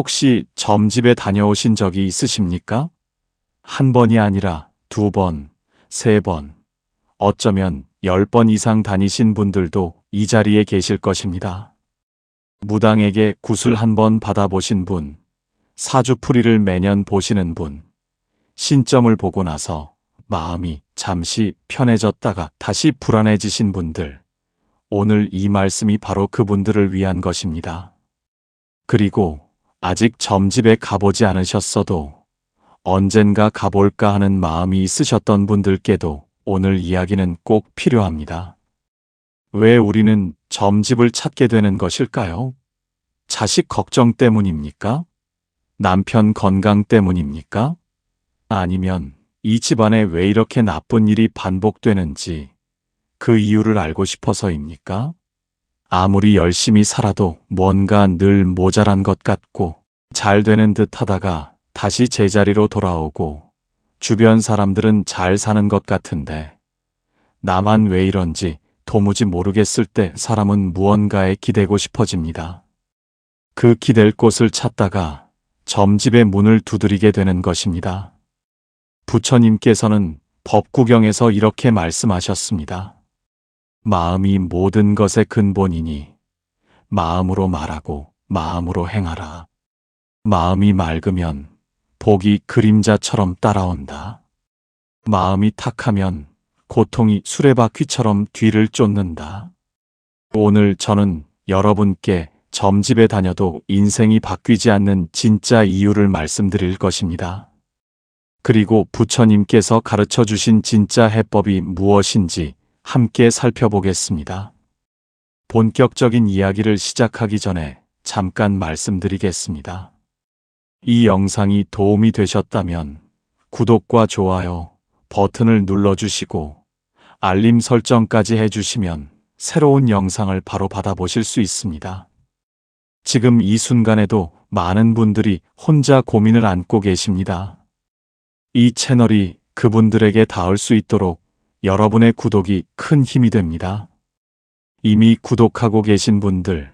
혹시 점집에 다녀오신 적이 있으십니까? 한 번이 아니라 두 번, 세 번, 어쩌면 10번 이상 다니신 분들도 이 자리에 계실 것입니다. 무당에게 구슬 한 번 받아보신 분, 사주풀이를 매년 보시는 분, 신점을 보고 나서 마음이 잠시 편해졌다가 다시 불안해지신 분들, 오늘 이 말씀이 바로 그분들을 위한 것입니다. 그리고 아직 점집에 가보지 않으셨어도 언젠가 가볼까 하는 마음이 있으셨던 분들께도 오늘 이야기는 꼭 필요합니다. 왜 우리는 점집을 찾게 되는 것일까요? 자식 걱정 때문입니까? 남편 건강 때문입니까? 아니면 이 집안에 왜 이렇게 나쁜 일이 반복되는지 그 이유를 알고 싶어서입니까? 아무리 열심히 살아도 뭔가 늘 모자란 것 같고 잘 되는 듯 하다가 다시 제자리로 돌아오고 주변 사람들은 잘 사는 것 같은데 나만 왜 이런지 도무지 모르겠을 때 사람은 무언가에 기대고 싶어집니다. 그 기댈 곳을 찾다가 점집의 문을 두드리게 되는 것입니다. 부처님께서는 법구경에서 이렇게 말씀하셨습니다. 마음이 모든 것의 근본이니 마음으로 말하고 마음으로 행하라. 마음이 맑으면 복이 그림자처럼 따라온다. 마음이 탁하면 고통이 수레바퀴처럼 뒤를 쫓는다. 오늘 저는 여러분께 점집에 다녀도 인생이 바뀌지 않는 진짜 이유를 말씀드릴 것입니다. 그리고 부처님께서 가르쳐 주신 진짜 해법이 무엇인지 함께 살펴보겠습니다. 본격적인 이야기를 시작하기 전에 잠깐 말씀드리겠습니다. 이 영상이 도움이 되셨다면 구독과 좋아요 버튼을 눌러주시고 알림 설정까지 해주시면 새로운 영상을 바로 받아보실 수 있습니다. 지금 이 순간에도 많은 분들이 혼자 고민을 안고 계십니다. 이 채널이 그분들에게 닿을 수 있도록 여러분의 구독이 큰 힘이 됩니다. 이미 구독하고 계신 분들,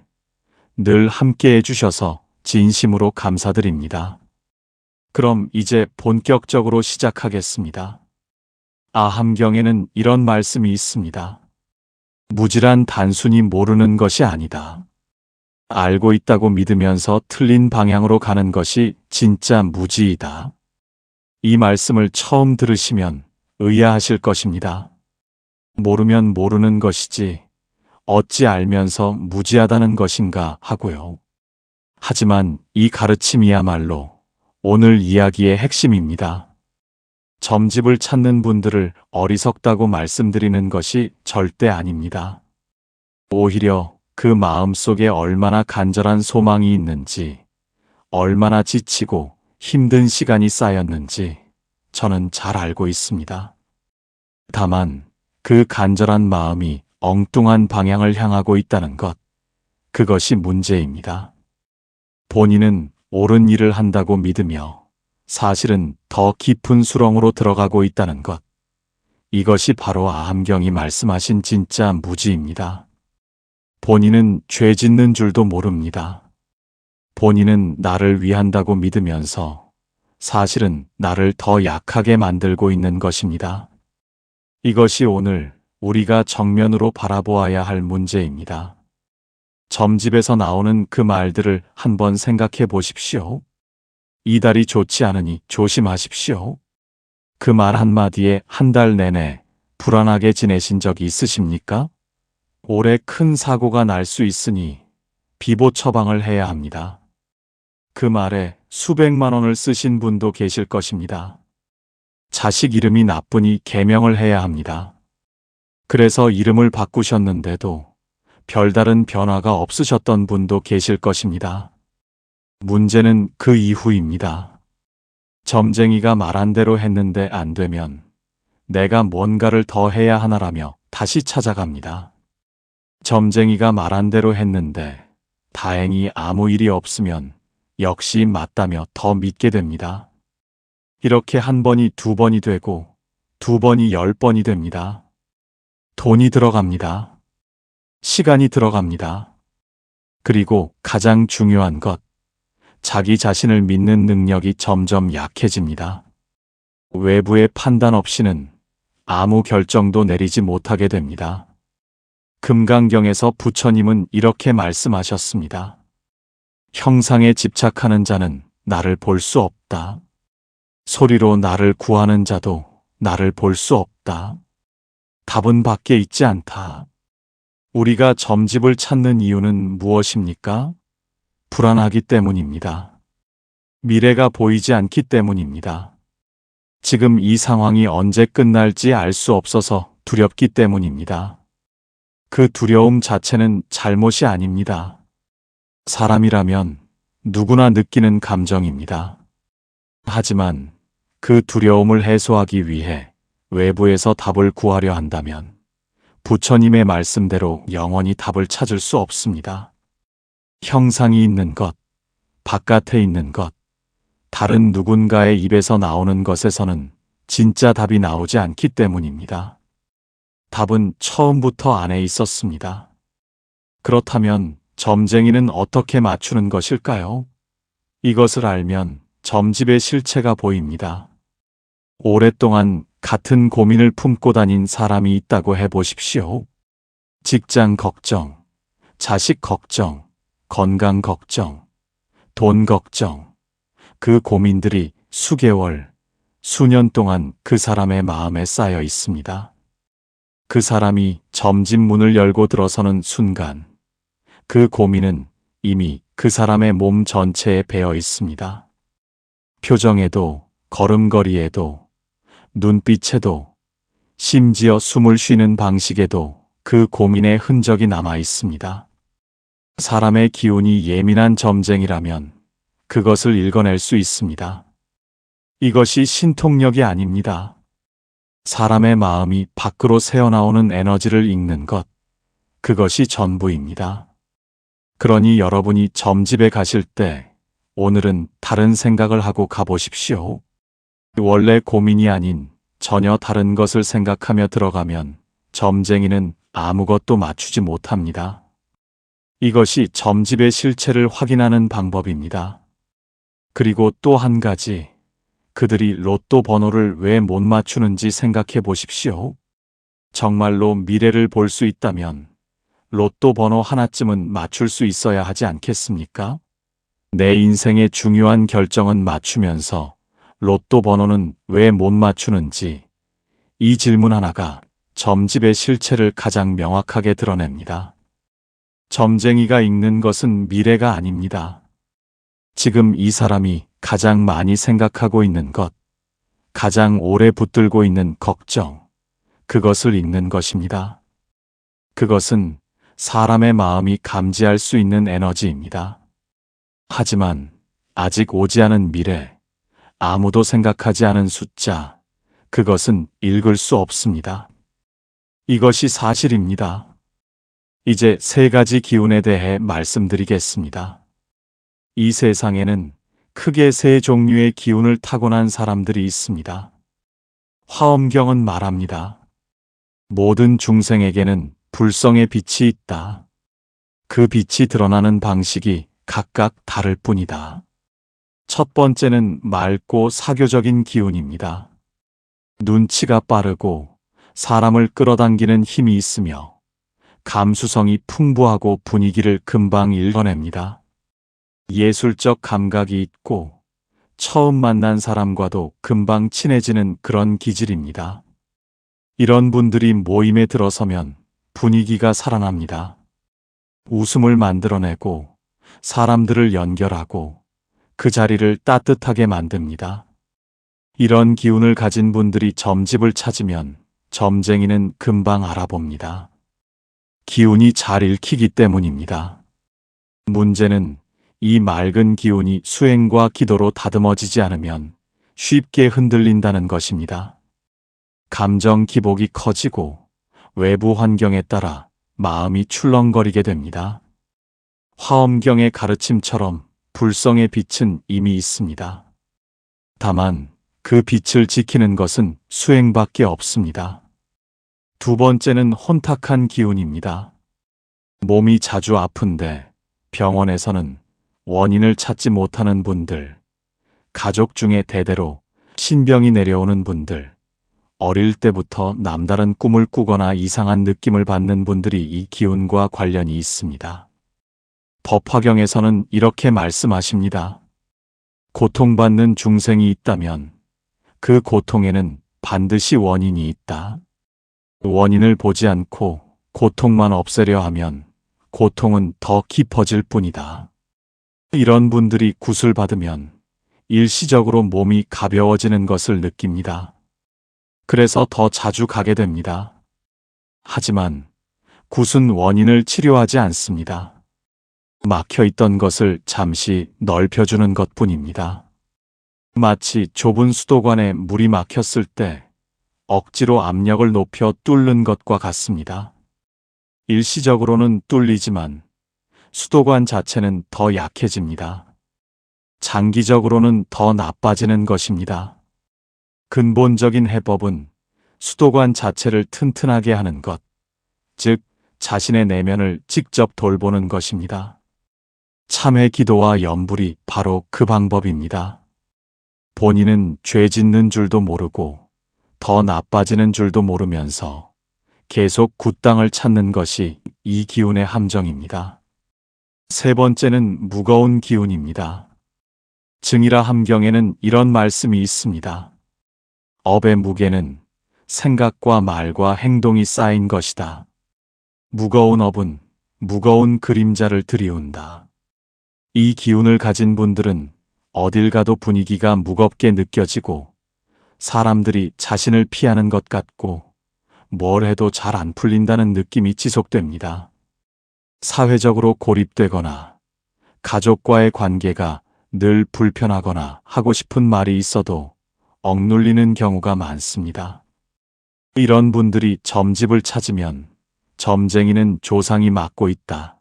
늘 함께 해주셔서 진심으로 감사드립니다. 그럼 이제 본격적으로 시작하겠습니다. 아함경에는 이런 말씀이 있습니다. 무지란 단순히 모르는 것이 아니다. 알고 있다고 믿으면서 틀린 방향으로 가는 것이 진짜 무지이다. 이 말씀을 처음 들으시면 의아하실 것입니다. 모르면 모르는 것이지 어찌 알면서 무지하다는 것인가 하고요. 하지만 이 가르침이야말로 오늘 이야기의 핵심입니다. 점집을 찾는 분들을 어리석다고 말씀드리는 것이 절대 아닙니다. 오히려 그 마음속에 얼마나 간절한 소망이 있는지, 얼마나 지치고 힘든 시간이 쌓였는지 저는 잘 알고 있습니다. 다만 그 간절한 마음이 엉뚱한 방향을 향하고 있다는 것, 그것이 문제입니다. 본인은 옳은 일을 한다고 믿으며 사실은 더 깊은 수렁으로 들어가고 있다는 것, 이것이 바로 아함경이 말씀하신 진짜 무지입니다. 본인은 죄 짓는 줄도 모릅니다. 본인은 나를 위한다고 믿으면서 사실은 나를 더 약하게 만들고 있는 것입니다. 이것이 오늘 우리가 정면으로 바라보아야 할 문제입니다. 점집에서 나오는 그 말들을 한번 생각해 보십시오. 이달이 좋지 않으니 조심하십시오. 그 말 한마디에 한 달 내내 불안하게 지내신 적이 있으십니까? 올해 큰 사고가 날 수 있으니 비보 처방을 해야 합니다. 그 말에 수백만 원을 쓰신 분도 계실 것입니다. 자식 이름이 나쁘니 개명을 해야 합니다. 그래서 이름을 바꾸셨는데도 별다른 변화가 없으셨던 분도 계실 것입니다. 문제는 그 이후입니다. 점쟁이가 말한 대로 했는데 안 되면 내가 뭔가를 더 해야 하나라며 다시 찾아갑니다. 점쟁이가 말한 대로 했는데 다행히 아무 일이 없으면 역시 맞다며 더 믿게 됩니다. 이렇게 한 번이 두 번이 되고 두 번이 10번이 됩니다. 돈이 들어갑니다. 시간이 들어갑니다. 그리고 가장 중요한 것, 자기 자신을 믿는 능력이 점점 약해집니다. 외부의 판단 없이는 아무 결정도 내리지 못하게 됩니다. 금강경에서 부처님은 이렇게 말씀하셨습니다. 형상에 집착하는 자는 나를 볼 수 없다. 소리로 나를 구하는 자도 나를 볼 수 없다. 답은 밖에 있지 않다. 우리가 점집을 찾는 이유는 무엇입니까? 불안하기 때문입니다. 미래가 보이지 않기 때문입니다. 지금 이 상황이 언제 끝날지 알 수 없어서 두렵기 때문입니다. 그 두려움 자체는 잘못이 아닙니다. 사람이라면 누구나 느끼는 감정입니다. 하지만 그 두려움을 해소하기 위해 외부에서 답을 구하려 한다면 부처님의 말씀대로 영원히 답을 찾을 수 없습니다. 형상이 있는 것, 바깥에 있는 것, 다른 누군가의 입에서 나오는 것에서는 진짜 답이 나오지 않기 때문입니다. 답은 처음부터 안에 있었습니다. 그렇다면 점쟁이는 어떻게 맞추는 것일까요? 이것을 알면 점집의 실체가 보입니다. 오랫동안 같은 고민을 품고 다닌 사람이 있다고 해보십시오. 직장 걱정, 자식 걱정, 건강 걱정, 돈 걱정. 그 고민들이 수개월, 수년 동안 그 사람의 마음에 쌓여 있습니다. 그 사람이 점집 문을 열고 들어서는 순간 그 고민은 이미 그 사람의 몸 전체에 배어 있습니다. 표정에도, 걸음걸이에도, 눈빛에도, 심지어 숨을 쉬는 방식에도 그 고민의 흔적이 남아 있습니다. 사람의 기운이 예민한 점쟁이라면 그것을 읽어낼 수 있습니다. 이것이 신통력이 아닙니다. 사람의 마음이 밖으로 새어나오는 에너지를 읽는 것, 그것이 전부입니다. 그러니 여러분이 점집에 가실 때 오늘은 다른 생각을 하고 가보십시오. 원래 고민이 아닌 전혀 다른 것을 생각하며 들어가면 점쟁이는 아무것도 맞추지 못합니다. 이것이 점집의 실체를 확인하는 방법입니다. 그리고 또 한 가지, 그들이 로또 번호를 왜 못 맞추는지 생각해 보십시오. 정말로 미래를 볼 수 있다면 로또 번호 하나쯤은 맞출 수 있어야 하지 않겠습니까? 내 인생의 중요한 결정은 맞추면서 로또 번호는 왜 못 맞추는지, 이 질문 하나가 점집의 실체를 가장 명확하게 드러냅니다. 점쟁이가 읽는 것은 미래가 아닙니다. 지금 이 사람이 가장 많이 생각하고 있는 것, 가장 오래 붙들고 있는 걱정, 그것을 읽는 것입니다. 그것은 사람의 마음이 감지할 수 있는 에너지입니다. 하지만 아직 오지 않은 미래, 아무도 생각하지 않은 숫자, 그것은 읽을 수 없습니다. 이것이 사실입니다. 이제 세 가지 기운에 대해 말씀드리겠습니다. 이 세상에는 크게 세 종류의 기운을 타고난 사람들이 있습니다. 화엄경은 말합니다. 모든 중생에게는 불성의 빛이 있다. 그 빛이 드러나는 방식이 각각 다를 뿐이다. 첫 번째는 맑고 사교적인 기운입니다. 눈치가 빠르고 사람을 끌어당기는 힘이 있으며 감수성이 풍부하고 분위기를 금방 읽어냅니다. 예술적 감각이 있고 처음 만난 사람과도 금방 친해지는 그런 기질입니다. 이런 분들이 모임에 들어서면 분위기가 살아납니다. 웃음을 만들어내고 사람들을 연결하고 그 자리를 따뜻하게 만듭니다. 이런 기운을 가진 분들이 점집을 찾으면 점쟁이는 금방 알아봅니다. 기운이 잘 읽히기 때문입니다. 문제는 이 맑은 기운이 수행과 기도로 다듬어지지 않으면 쉽게 흔들린다는 것입니다. 감정 기복이 커지고 외부 환경에 따라 마음이 출렁거리게 됩니다. 화엄경의 가르침처럼 불성의 빛은 이미 있습니다. 다만 그 빛을 지키는 것은 수행밖에 없습니다. 두 번째는 혼탁한 기운입니다. 몸이 자주 아픈데 병원에서는 원인을 찾지 못하는 분들, 가족 중에 대대로 신병이 내려오는 분들, 어릴 때부터 남다른 꿈을 꾸거나 이상한 느낌을 받는 분들이 이 기운과 관련이 있습니다. 법화경에서는 이렇게 말씀하십니다. 고통받는 중생이 있다면 그 고통에는 반드시 원인이 있다. 원인을 보지 않고 고통만 없애려 하면 고통은 더 깊어질 뿐이다. 이런 분들이 굿을 받으면 일시적으로 몸이 가벼워지는 것을 느낍니다. 그래서 더 자주 가게 됩니다. 하지만 굿은 원인을 치료하지 않습니다. 막혀있던 것을 잠시 넓혀주는 것뿐입니다. 마치 좁은 수도관에 물이 막혔을 때 억지로 압력을 높여 뚫는 것과 같습니다. 일시적으로는 뚫리지만 수도관 자체는 더 약해집니다. 장기적으로는 더 나빠지는 것입니다. 근본적인 해법은 수도관 자체를 튼튼하게 하는 것, 즉 자신의 내면을 직접 돌보는 것입니다. 참회 기도와 염불이 바로 그 방법입니다. 본인은 죄 짓는 줄도 모르고 더 나빠지는 줄도 모르면서 계속 굿땅을 찾는 것이 이 기운의 함정입니다. 세 번째는 무거운 기운입니다. 증이라 함경에는 이런 말씀이 있습니다. 업의 무게는 생각과 말과 행동이 쌓인 것이다. 무거운 업은 무거운 그림자를 들이운다. 이 기운을 가진 분들은 어딜 가도 분위기가 무겁게 느껴지고 사람들이 자신을 피하는 것 같고 뭘 해도 잘 안 풀린다는 느낌이 지속됩니다. 사회적으로 고립되거나 가족과의 관계가 늘 불편하거나 하고 싶은 말이 있어도 억눌리는 경우가 많습니다. 이런 분들이 점집을 찾으면 점쟁이는 조상이 맡고 있다.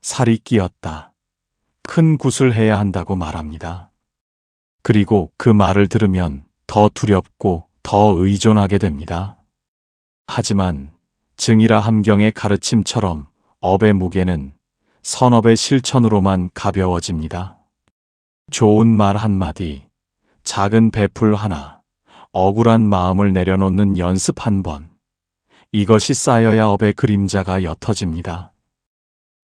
살이 끼었다. 큰 굿을 해야 한다고 말합니다. 그리고 그 말을 들으면 더 두렵고 더 의존하게 됩니다. 하지만 증이라 함경의 가르침처럼 업의 무게는 선업의 실천으로만 가벼워집니다. 좋은 말 한마디, 작은 베풀 하나, 억울한 마음을 내려놓는 연습 한 번, 이것이 쌓여야 업의 그림자가 옅어집니다.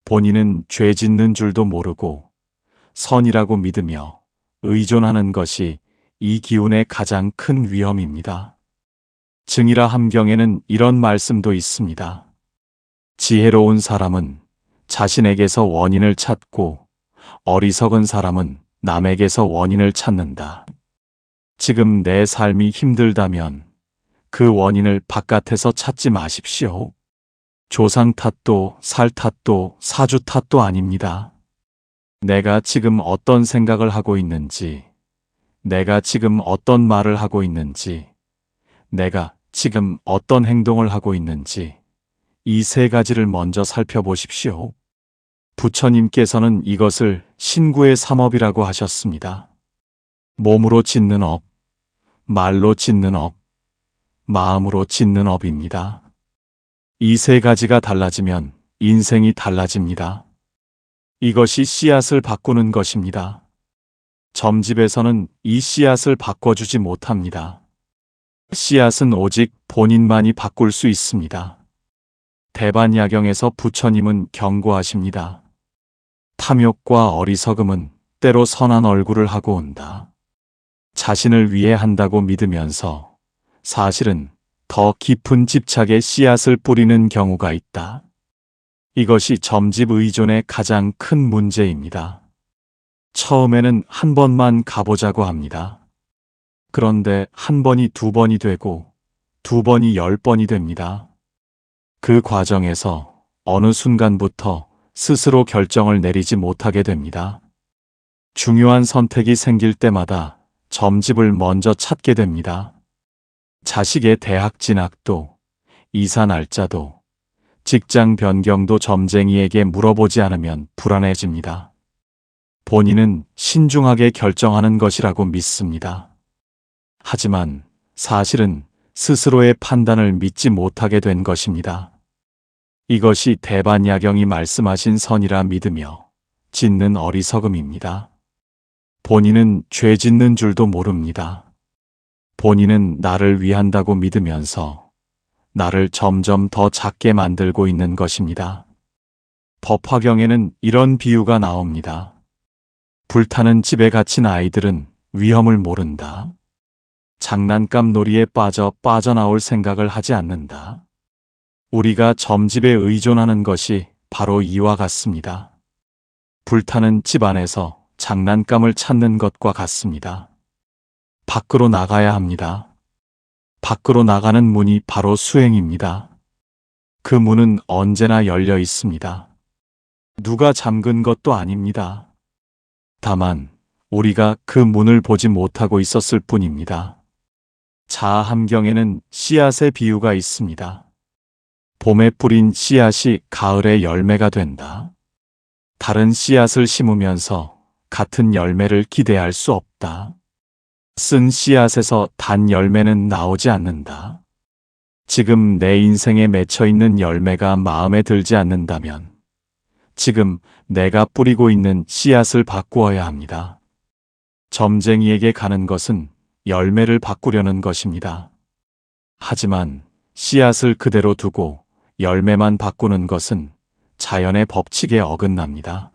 본인은 죄 짓는 줄도 모르고 선이라고 믿으며 의존하는 것이 이 기운의 가장 큰 위험입니다. 증이라 함경에는 이런 말씀도 있습니다. 지혜로운 사람은 자신에게서 원인을 찾고 어리석은 사람은 남에게서 원인을 찾는다. 지금 내 삶이 힘들다면 그 원인을 바깥에서 찾지 마십시오. 조상 탓도 살 탓도 사주 탓도 아닙니다. 내가 지금 어떤 생각을 하고 있는지, 내가 지금 어떤 말을 하고 있는지, 내가 지금 어떤 행동을 하고 있는지 이 세 가지를 먼저 살펴보십시오. 부처님께서는 이것을 신구의 삼업이라고 하셨습니다. 몸으로 짓는 업, 말로 짓는 업, 마음으로 짓는 업입니다. 이 세 가지가 달라지면 인생이 달라집니다. 이것이 씨앗을 바꾸는 것입니다. 점집에서는 이 씨앗을 바꿔주지 못합니다. 씨앗은 오직 본인만이 바꿀 수 있습니다. 대반야경에서 부처님은 경고하십니다. 탐욕과 어리석음은 때로 선한 얼굴을 하고 온다. 자신을 위해 한다고 믿으면서 사실은 더 깊은 집착의 씨앗을 뿌리는 경우가 있다. 이것이 점집 의존의 가장 큰 문제입니다. 처음에는 한 번만 가보자고 합니다. 그런데 한 번이 두 번이 되고 두 번이 10번이 됩니다. 그 과정에서 어느 순간부터 스스로 결정을 내리지 못하게 됩니다. 중요한 선택이 생길 때마다 점집을 먼저 찾게 됩니다. 자식의 대학 진학도, 이사 날짜도, 직장 변경도 점쟁이에게 물어보지 않으면 불안해집니다. 본인은 신중하게 결정하는 것이라고 믿습니다. 하지만 사실은 스스로의 판단을 믿지 못하게 된 것입니다. 이것이 대반야경이 말씀하신 선이라 믿으며 짓는 어리석음입니다. 본인은 죄 짓는 줄도 모릅니다. 본인은 나를 위한다고 믿으면서 나를 점점 더 작게 만들고 있는 것입니다. 법화경에는 이런 비유가 나옵니다. 불타는 집에 갇힌 아이들은 위험을 모른다. 장난감 놀이에 빠져나올 생각을 하지 않는다. 우리가 점집에 의존하는 것이 바로 이와 같습니다. 불타는 집 안에서 장난감을 찾는 것과 같습니다. 밖으로 나가야 합니다. 밖으로 나가는 문이 바로 수행입니다. 그 문은 언제나 열려 있습니다. 누가 잠근 것도 아닙니다. 다만 우리가 그 문을 보지 못하고 있었을 뿐입니다. 자함경에는 씨앗의 비유가 있습니다. 봄에 뿌린 씨앗이 가을에 열매가 된다. 다른 씨앗을 심으면서 같은 열매를 기대할 수 없다. 쓴 씨앗에서 단 열매는 나오지 않는다. 지금 내 인생에 맺혀 있는 열매가 마음에 들지 않는다면 지금 내가 뿌리고 있는 씨앗을 바꾸어야 합니다. 점쟁이에게 가는 것은 열매를 바꾸려는 것입니다. 하지만 씨앗을 그대로 두고 열매만 바꾸는 것은 자연의 법칙에 어긋납니다.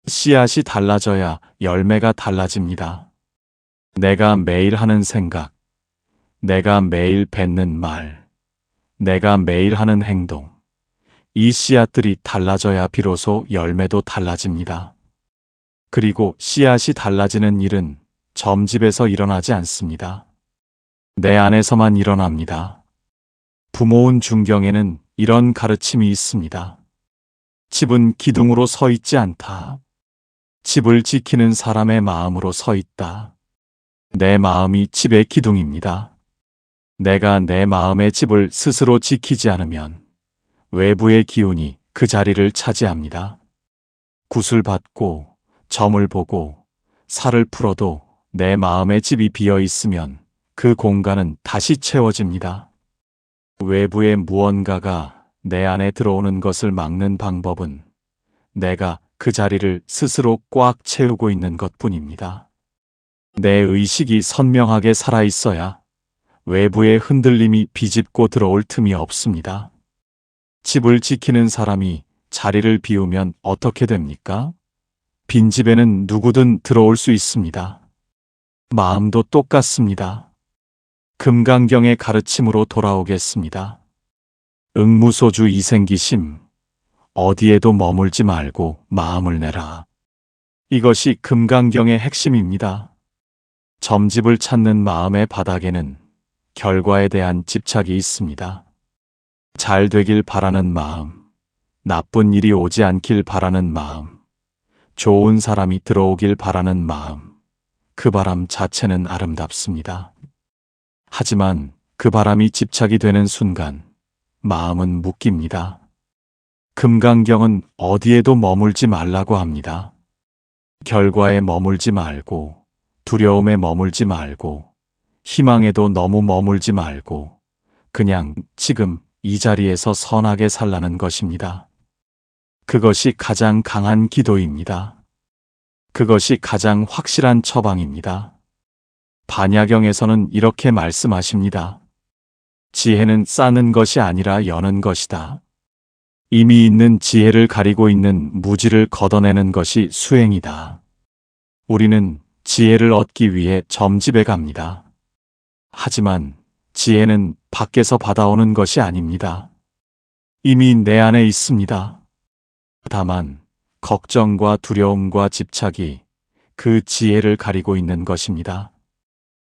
씨앗이 달라져야 열매가 달라집니다. 내가 매일 하는 생각, 내가 매일 뱉는 말, 내가 매일 하는 행동, 이 씨앗들이 달라져야 비로소 열매도 달라집니다. 그리고 씨앗이 달라지는 일은 점집에서 일어나지 않습니다. 내 안에서만 일어납니다. 부모운 중경에는 이런 가르침이 있습니다. 집은 기둥으로 서 있지 않다. 집을 지키는 사람의 마음으로 서 있다. 내 마음이 집의 기둥입니다. 내가 내 마음의 집을 스스로 지키지 않으면 외부의 기운이 그 자리를 차지합니다. 굿을 받고 점을 보고 살을 풀어도 내 마음의 집이 비어 있으면 그 공간은 다시 채워집니다. 외부의 무언가가 내 안에 들어오는 것을 막는 방법은 내가 그 자리를 스스로 꽉 채우고 있는 것뿐입니다. 내 의식이 선명하게 살아있어야 외부의 흔들림이 비집고 들어올 틈이 없습니다. 집을 지키는 사람이 자리를 비우면 어떻게 됩니까? 빈집에는 누구든 들어올 수 있습니다. 마음도 똑같습니다. 금강경의 가르침으로 돌아오겠습니다. 응무소주 이생기심, 어디에도 머물지 말고 마음을 내라. 이것이 금강경의 핵심입니다. 점집을 찾는 마음의 바닥에는 결과에 대한 집착이 있습니다. 잘 되길 바라는 마음, 나쁜 일이 오지 않길 바라는 마음, 좋은 사람이 들어오길 바라는 마음, 그 바람 자체는 아름답습니다. 하지만 그 바람이 집착이 되는 순간 마음은 묶입니다. 금강경은 어디에도 머물지 말라고 합니다. 결과에 머물지 말고, 두려움에 머물지 말고, 희망에도 너무 머물지 말고, 그냥 지금 이 자리에서 선하게 살라는 것입니다. 그것이 가장 강한 기도입니다. 그것이 가장 확실한 처방입니다. 반야경에서는 이렇게 말씀하십니다. 지혜는 쌓는 것이 아니라 여는 것이다. 이미 있는 지혜를 가리고 있는 무지를 걷어내는 것이 수행이다. 우리는 지혜를 얻기 위해 점집에 갑니다. 하지만 지혜는 밖에서 받아오는 것이 아닙니다. 이미 내 안에 있습니다. 다만 걱정과 두려움과 집착이 그 지혜를 가리고 있는 것입니다.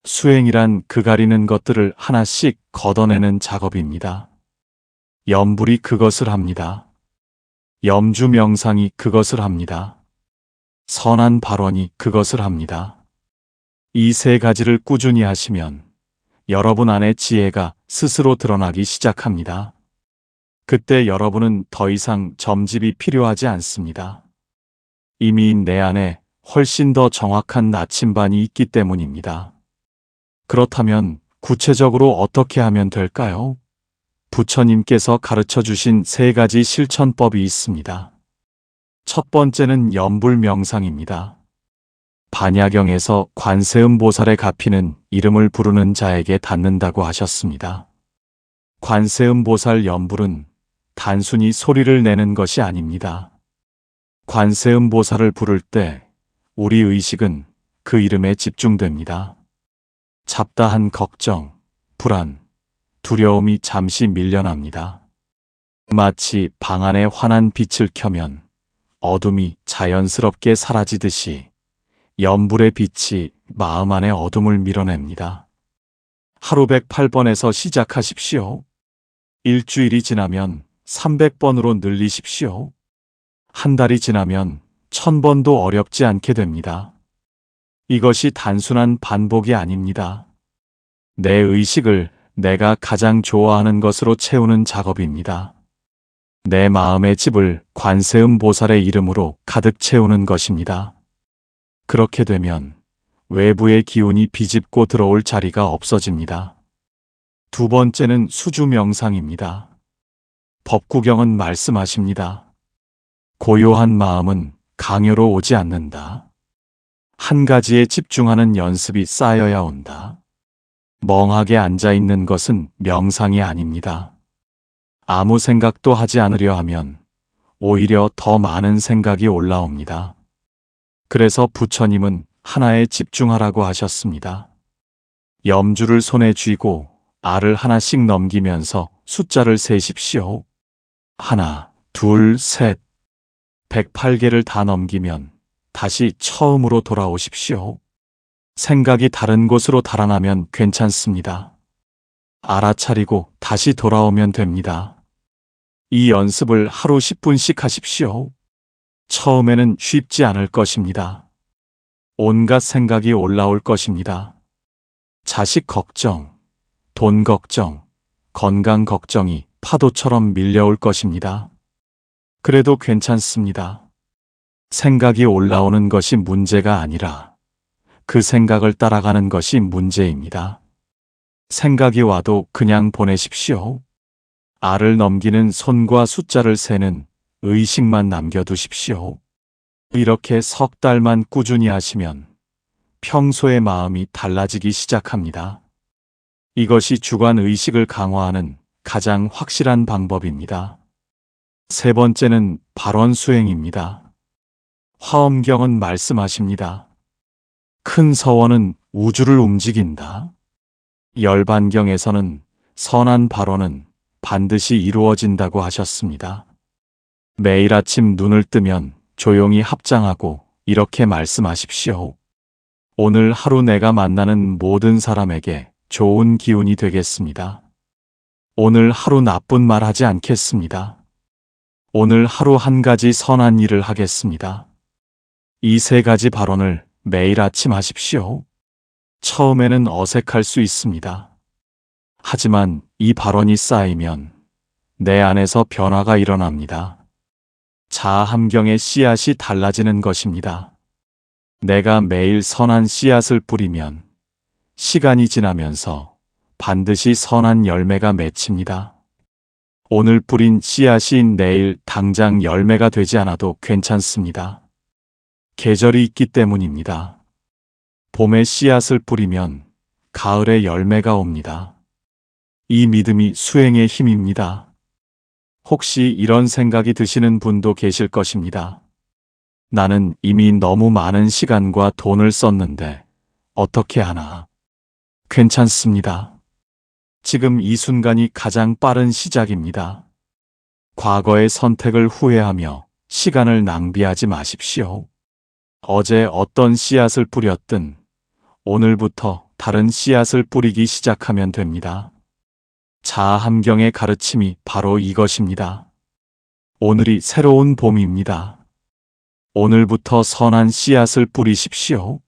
수행이란 그 가리는 것들을 하나씩 걷어내는 작업입니다. 염불이 그것을 합니다. 염주 명상이 그것을 합니다. 선한 발언이 그것을 합니다. 이 세 가지를 꾸준히 하시면 여러분 안의 지혜가 스스로 드러나기 시작합니다. 그때 여러분은 더 이상 점집이 필요하지 않습니다. 이미 내 안에 훨씬 더 정확한 나침반이 있기 때문입니다. 그렇다면 구체적으로 어떻게 하면 될까요? 부처님께서 가르쳐 주신 세 가지 실천법이 있습니다. 첫 번째는 염불 명상입니다. 반야경에서 관세음보살의 가피는 이름을 부르는 자에게 닿는다고 하셨습니다. 관세음보살 염불은 단순히 소리를 내는 것이 아닙니다. 관세음보살을 부를 때 우리 의식은 그 이름에 집중됩니다. 잡다한 걱정, 불안, 두려움이 잠시 밀려납니다. 마치 방 안에 환한 빛을 켜면 어둠이 자연스럽게 사라지듯이 염불의 빛이 마음 안의 어둠을 밀어냅니다. 하루 108번에서 시작하십시오. 일주일이 지나면 300번으로 늘리십시오. 한 달이 지나면 1000번도 어렵지 않게 됩니다. 이것이 단순한 반복이 아닙니다. 내 의식을 내가 가장 좋아하는 것으로 채우는 작업입니다. 내 마음의 집을 관세음보살의 이름으로 가득 채우는 것입니다. 그렇게 되면 외부의 기운이 비집고 들어올 자리가 없어집니다. 두 번째는 수주 명상입니다. 법구경은 말씀하십니다. 고요한 마음은 강요로 오지 않는다. 한 가지에 집중하는 연습이 쌓여야 온다. 멍하게 앉아 있는 것은 명상이 아닙니다. 아무 생각도 하지 않으려 하면 오히려 더 많은 생각이 올라옵니다. 그래서 부처님은 하나에 집중하라고 하셨습니다. 염주를 손에 쥐고 알을 하나씩 넘기면서 숫자를 세십시오. 하나, 둘, 셋. 108개를 다 넘기면 다시 처음으로 돌아오십시오. 생각이 다른 곳으로 달아나면 괜찮습니다. 알아차리고 다시 돌아오면 됩니다. 이 연습을 하루 10분씩 하십시오. 처음에는 쉽지 않을 것입니다. 온갖 생각이 올라올 것입니다. 자식 걱정, 돈 걱정, 건강 걱정이 파도처럼 밀려올 것입니다. 그래도 괜찮습니다. 생각이 올라오는 것이 문제가 아니라 그 생각을 따라가는 것이 문제입니다. 생각이 와도 그냥 보내십시오. 알을 넘기는 손과 숫자를 세는 의식만 남겨두십시오. 이렇게 석 달만 꾸준히 하시면 평소의 마음이 달라지기 시작합니다. 이것이 주관 의식을 강화하는 가장 확실한 방법입니다. 세 번째는 발원 수행입니다. 화엄경은 말씀하십니다. 큰 서원은 우주를 움직인다. 열반경에서는 선한 발원은 반드시 이루어진다고 하셨습니다. 매일 아침 눈을 뜨면 조용히 합장하고 이렇게 말씀하십시오. 오늘 하루 내가 만나는 모든 사람에게 좋은 기운이 되겠습니다. 오늘 하루 나쁜 말 하지 않겠습니다. 오늘 하루 한 가지 선한 일을 하겠습니다. 이 세 가지 발언을 매일 아침 하십시오. 처음에는 어색할 수 있습니다. 하지만 이 발언이 쌓이면 내 안에서 변화가 일어납니다. 자아함경의 씨앗이 달라지는 것입니다. 내가 매일 선한 씨앗을 뿌리면 시간이 지나면서 반드시 선한 열매가 맺힙니다. 오늘 뿌린 씨앗이 내일 당장 열매가 되지 않아도 괜찮습니다. 계절이 있기 때문입니다. 봄에 씨앗을 뿌리면 가을에 열매가 옵니다. 이 믿음이 수행의 힘입니다. 혹시 이런 생각이 드시는 분도 계실 것입니다. 나는 이미 너무 많은 시간과 돈을 썼는데 어떻게 하나? 괜찮습니다. 지금 이 순간이 가장 빠른 시작입니다. 과거의 선택을 후회하며 시간을 낭비하지 마십시오. 어제 어떤 씨앗을 뿌렸든 오늘부터 다른 씨앗을 뿌리기 시작하면 됩니다. 자아함경의 가르침이 바로 이것입니다. 오늘이 새로운 봄입니다. 오늘부터 선한 씨앗을 뿌리십시오.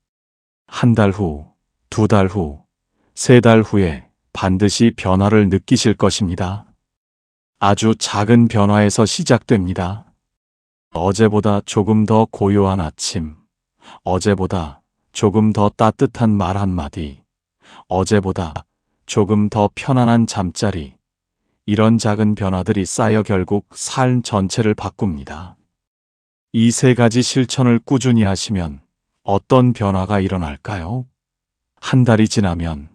한 달 후, 두 달 후, 세 달 후에 반드시 변화를 느끼실 것입니다. 아주 작은 변화에서 시작됩니다. 어제보다 조금 더 고요한 아침, 어제보다 조금 더 따뜻한 말 한마디, 어제보다 조금 더 편안한 잠자리, 이런 작은 변화들이 쌓여 결국 삶 전체를 바꿉니다. 이 세 가지 실천을 꾸준히 하시면 어떤 변화가 일어날까요? 한 달이 지나면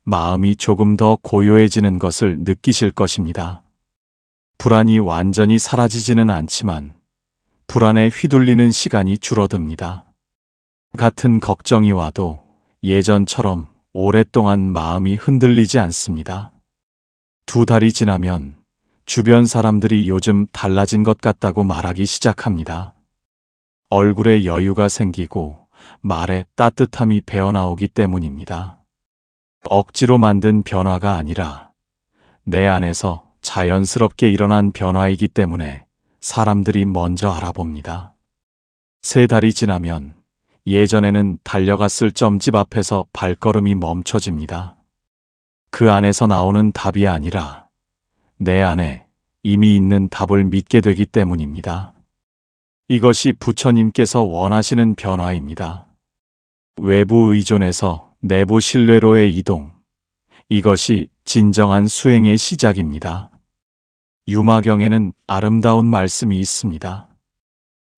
마음이 조금 더 고요해지는 것을 느끼실 것입니다. 불안이 완전히 사라지지는 않지만 불안에 휘둘리는 시간이 줄어듭니다. 같은 걱정이 와도 예전처럼 오랫동안 마음이 흔들리지 않습니다. 두 달이 지나면 주변 사람들이 요즘 달라진 것 같다고 말하기 시작합니다. 얼굴에 여유가 생기고 말에 따뜻함이 배어나오기 때문입니다. 억지로 만든 변화가 아니라 내 안에서 자연스럽게 일어난 변화이기 때문에 사람들이 먼저 알아봅니다. 세 달이 지나면 예전에는 달려갔을 점집 앞에서 발걸음이 멈춰집니다. 그 안에서 나오는 답이 아니라 내 안에 이미 있는 답을 믿게 되기 때문입니다. 이것이 부처님께서 원하시는 변화입니다. 외부 의존에서 내부 신뢰로의 이동. 이것이 진정한 수행의 시작입니다. 유마경에는 아름다운 말씀이 있습니다.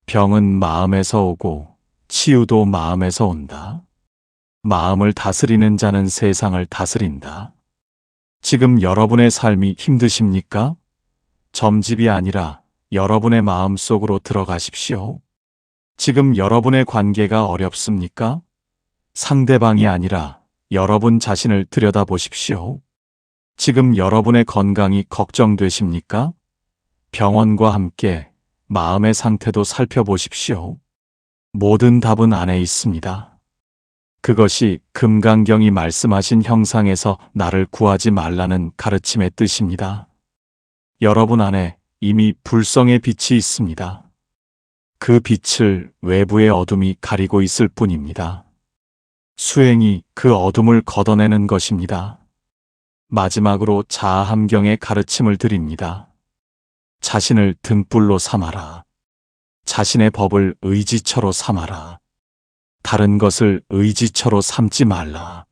병은 마음에서 오고 치유도 마음에서 온다. 마음을 다스리는 자는 세상을 다스린다. 지금 여러분의 삶이 힘드십니까? 점집이 아니라 여러분의 마음 속으로 들어가십시오. 지금 여러분의 관계가 어렵습니까? 상대방이 아니라 여러분 자신을 들여다보십시오. 지금 여러분의 건강이 걱정되십니까? 병원과 함께 마음의 상태도 살펴보십시오. 모든 답은 안에 있습니다. 그것이 금강경이 말씀하신 형상에서 나를 구하지 말라는 가르침의 뜻입니다. 여러분 안에 이미 불성의 빛이 있습니다. 그 빛을 외부의 어둠이 가리고 있을 뿐입니다. 수행이 그 어둠을 걷어내는 것입니다. 마지막으로 자아함경의 가르침을 드립니다. 자신을 등불로 삼아라. 자신의 법을 의지처로 삼아라. 다른 것을 의지처로 삼지 말라.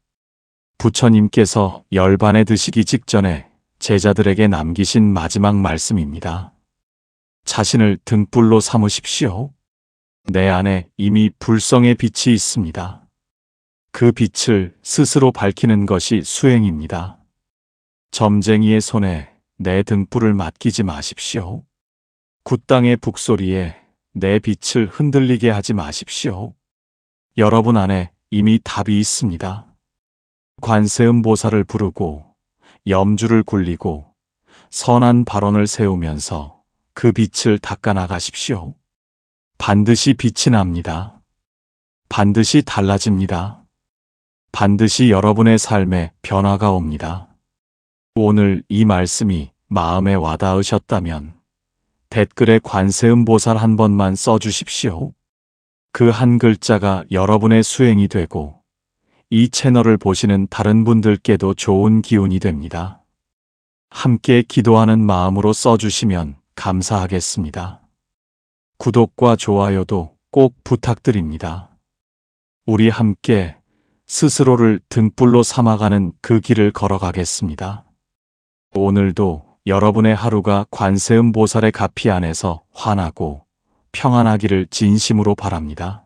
부처님께서 열반에 드시기 직전에 제자들에게 남기신 마지막 말씀입니다. 자신을 등불로 삼으십시오. 내 안에 이미 불성의 빛이 있습니다. 그 빛을 스스로 밝히는 것이 수행입니다. 점쟁이의 손에 내 등불을 맡기지 마십시오. 굿당의 북소리에 내 빛을 흔들리게 하지 마십시오. 여러분 안에 이미 답이 있습니다. 관세음 보살을 부르고 염주를 굴리고 선한 발언을 세우면서 그 빛을 닦아나가십시오. 반드시 빛이 납니다. 반드시 달라집니다. 반드시 여러분의 삶에 변화가 옵니다. 오늘 이 말씀이 마음에 와닿으셨다면 댓글에 관세음 보살 한 번만 써주십시오. 그 한 글자가 여러분의 수행이 되고 이 채널을 보시는 다른 분들께도 좋은 기운이 됩니다. 함께 기도하는 마음으로 써주시면 감사하겠습니다. 구독과 좋아요도 꼭 부탁드립니다. 우리 함께 스스로를 등불로 삼아가는 그 길을 걸어가겠습니다. 오늘도 여러분의 하루가 관세음 보살의 가피 안에서 환하고 평안하기를 진심으로 바랍니다.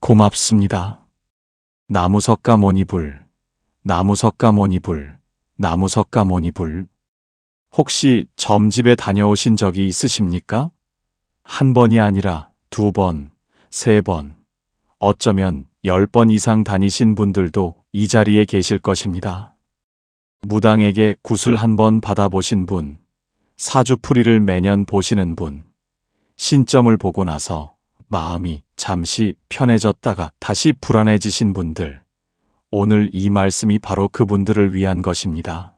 고맙습니다. 나무석가모니불, 나무석가모니불, 나무석가모니불. 혹시 점집에 다녀오신 적이 있으십니까? 한 번이 아니라 2번, 3번, 어쩌면 10번 이상 다니신 분들도 이 자리에 계실 것입니다. 무당에게 굿을 한번 받아보신 분, 사주풀이를 매년 보시는 분, 신점을 보고 나서 마음이 잠시 편해졌다가 다시 불안해지신 분들, 오늘 이 말씀이 바로 그분들을 위한 것입니다.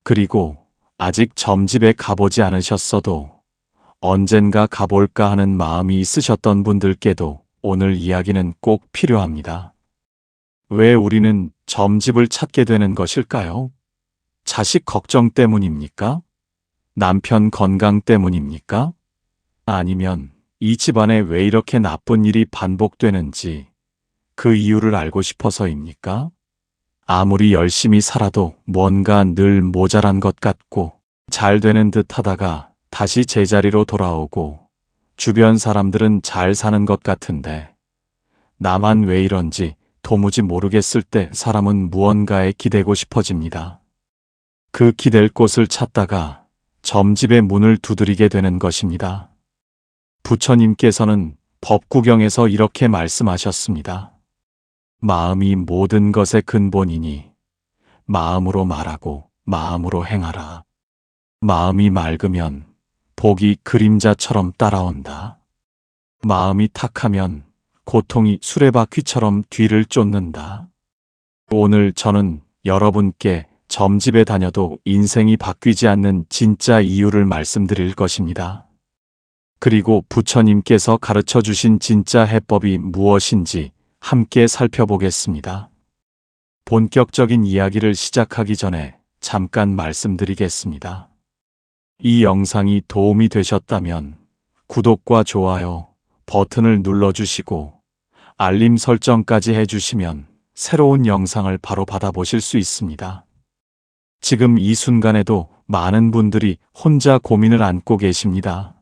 그리고 아직 점집에 가보지 않으셨어도 언젠가 가볼까 하는 마음이 있으셨던 분들께도 오늘 이야기는 꼭 필요합니다. 왜 우리는 점집을 찾게 되는 것일까요? 자식 걱정 때문입니까? 남편 건강 때문입니까? 아니면 이 집안에 왜 이렇게 나쁜 일이 반복되는지 그 이유를 알고 싶어서입니까? 아무리 열심히 살아도 뭔가 늘 모자란 것 같고 잘 되는 듯 하다가 다시 제자리로 돌아오고 주변 사람들은 잘 사는 것 같은데 나만 왜 이런지 도무지 모르겠을 때 사람은 무언가에 기대고 싶어집니다. 그 기댈 곳을 찾다가 점집의 문을 두드리게 되는 것입니다. 부처님께서는 법구경에서 이렇게 말씀하셨습니다. 마음이 모든 것의 근본이니 마음으로 말하고 마음으로 행하라. 마음이 맑으면 복이 그림자처럼 따라온다. 마음이 탁하면 고통이 수레바퀴처럼 뒤를 쫓는다. 오늘 저는 여러분께 점집에 다녀도 인생이 바뀌지 않는 진짜 이유를 말씀드릴 것입니다. 그리고 부처님께서 가르쳐 주신 진짜 해법이 무엇인지 함께 살펴보겠습니다. 본격적인 이야기를 시작하기 전에 잠깐 말씀드리겠습니다. 이 영상이 도움이 되셨다면 구독과 좋아요 버튼을 눌러주시고 알림 설정까지 해주시면 새로운 영상을 바로 받아보실 수 있습니다. 지금 이 순간에도 많은 분들이 혼자 고민을 안고 계십니다.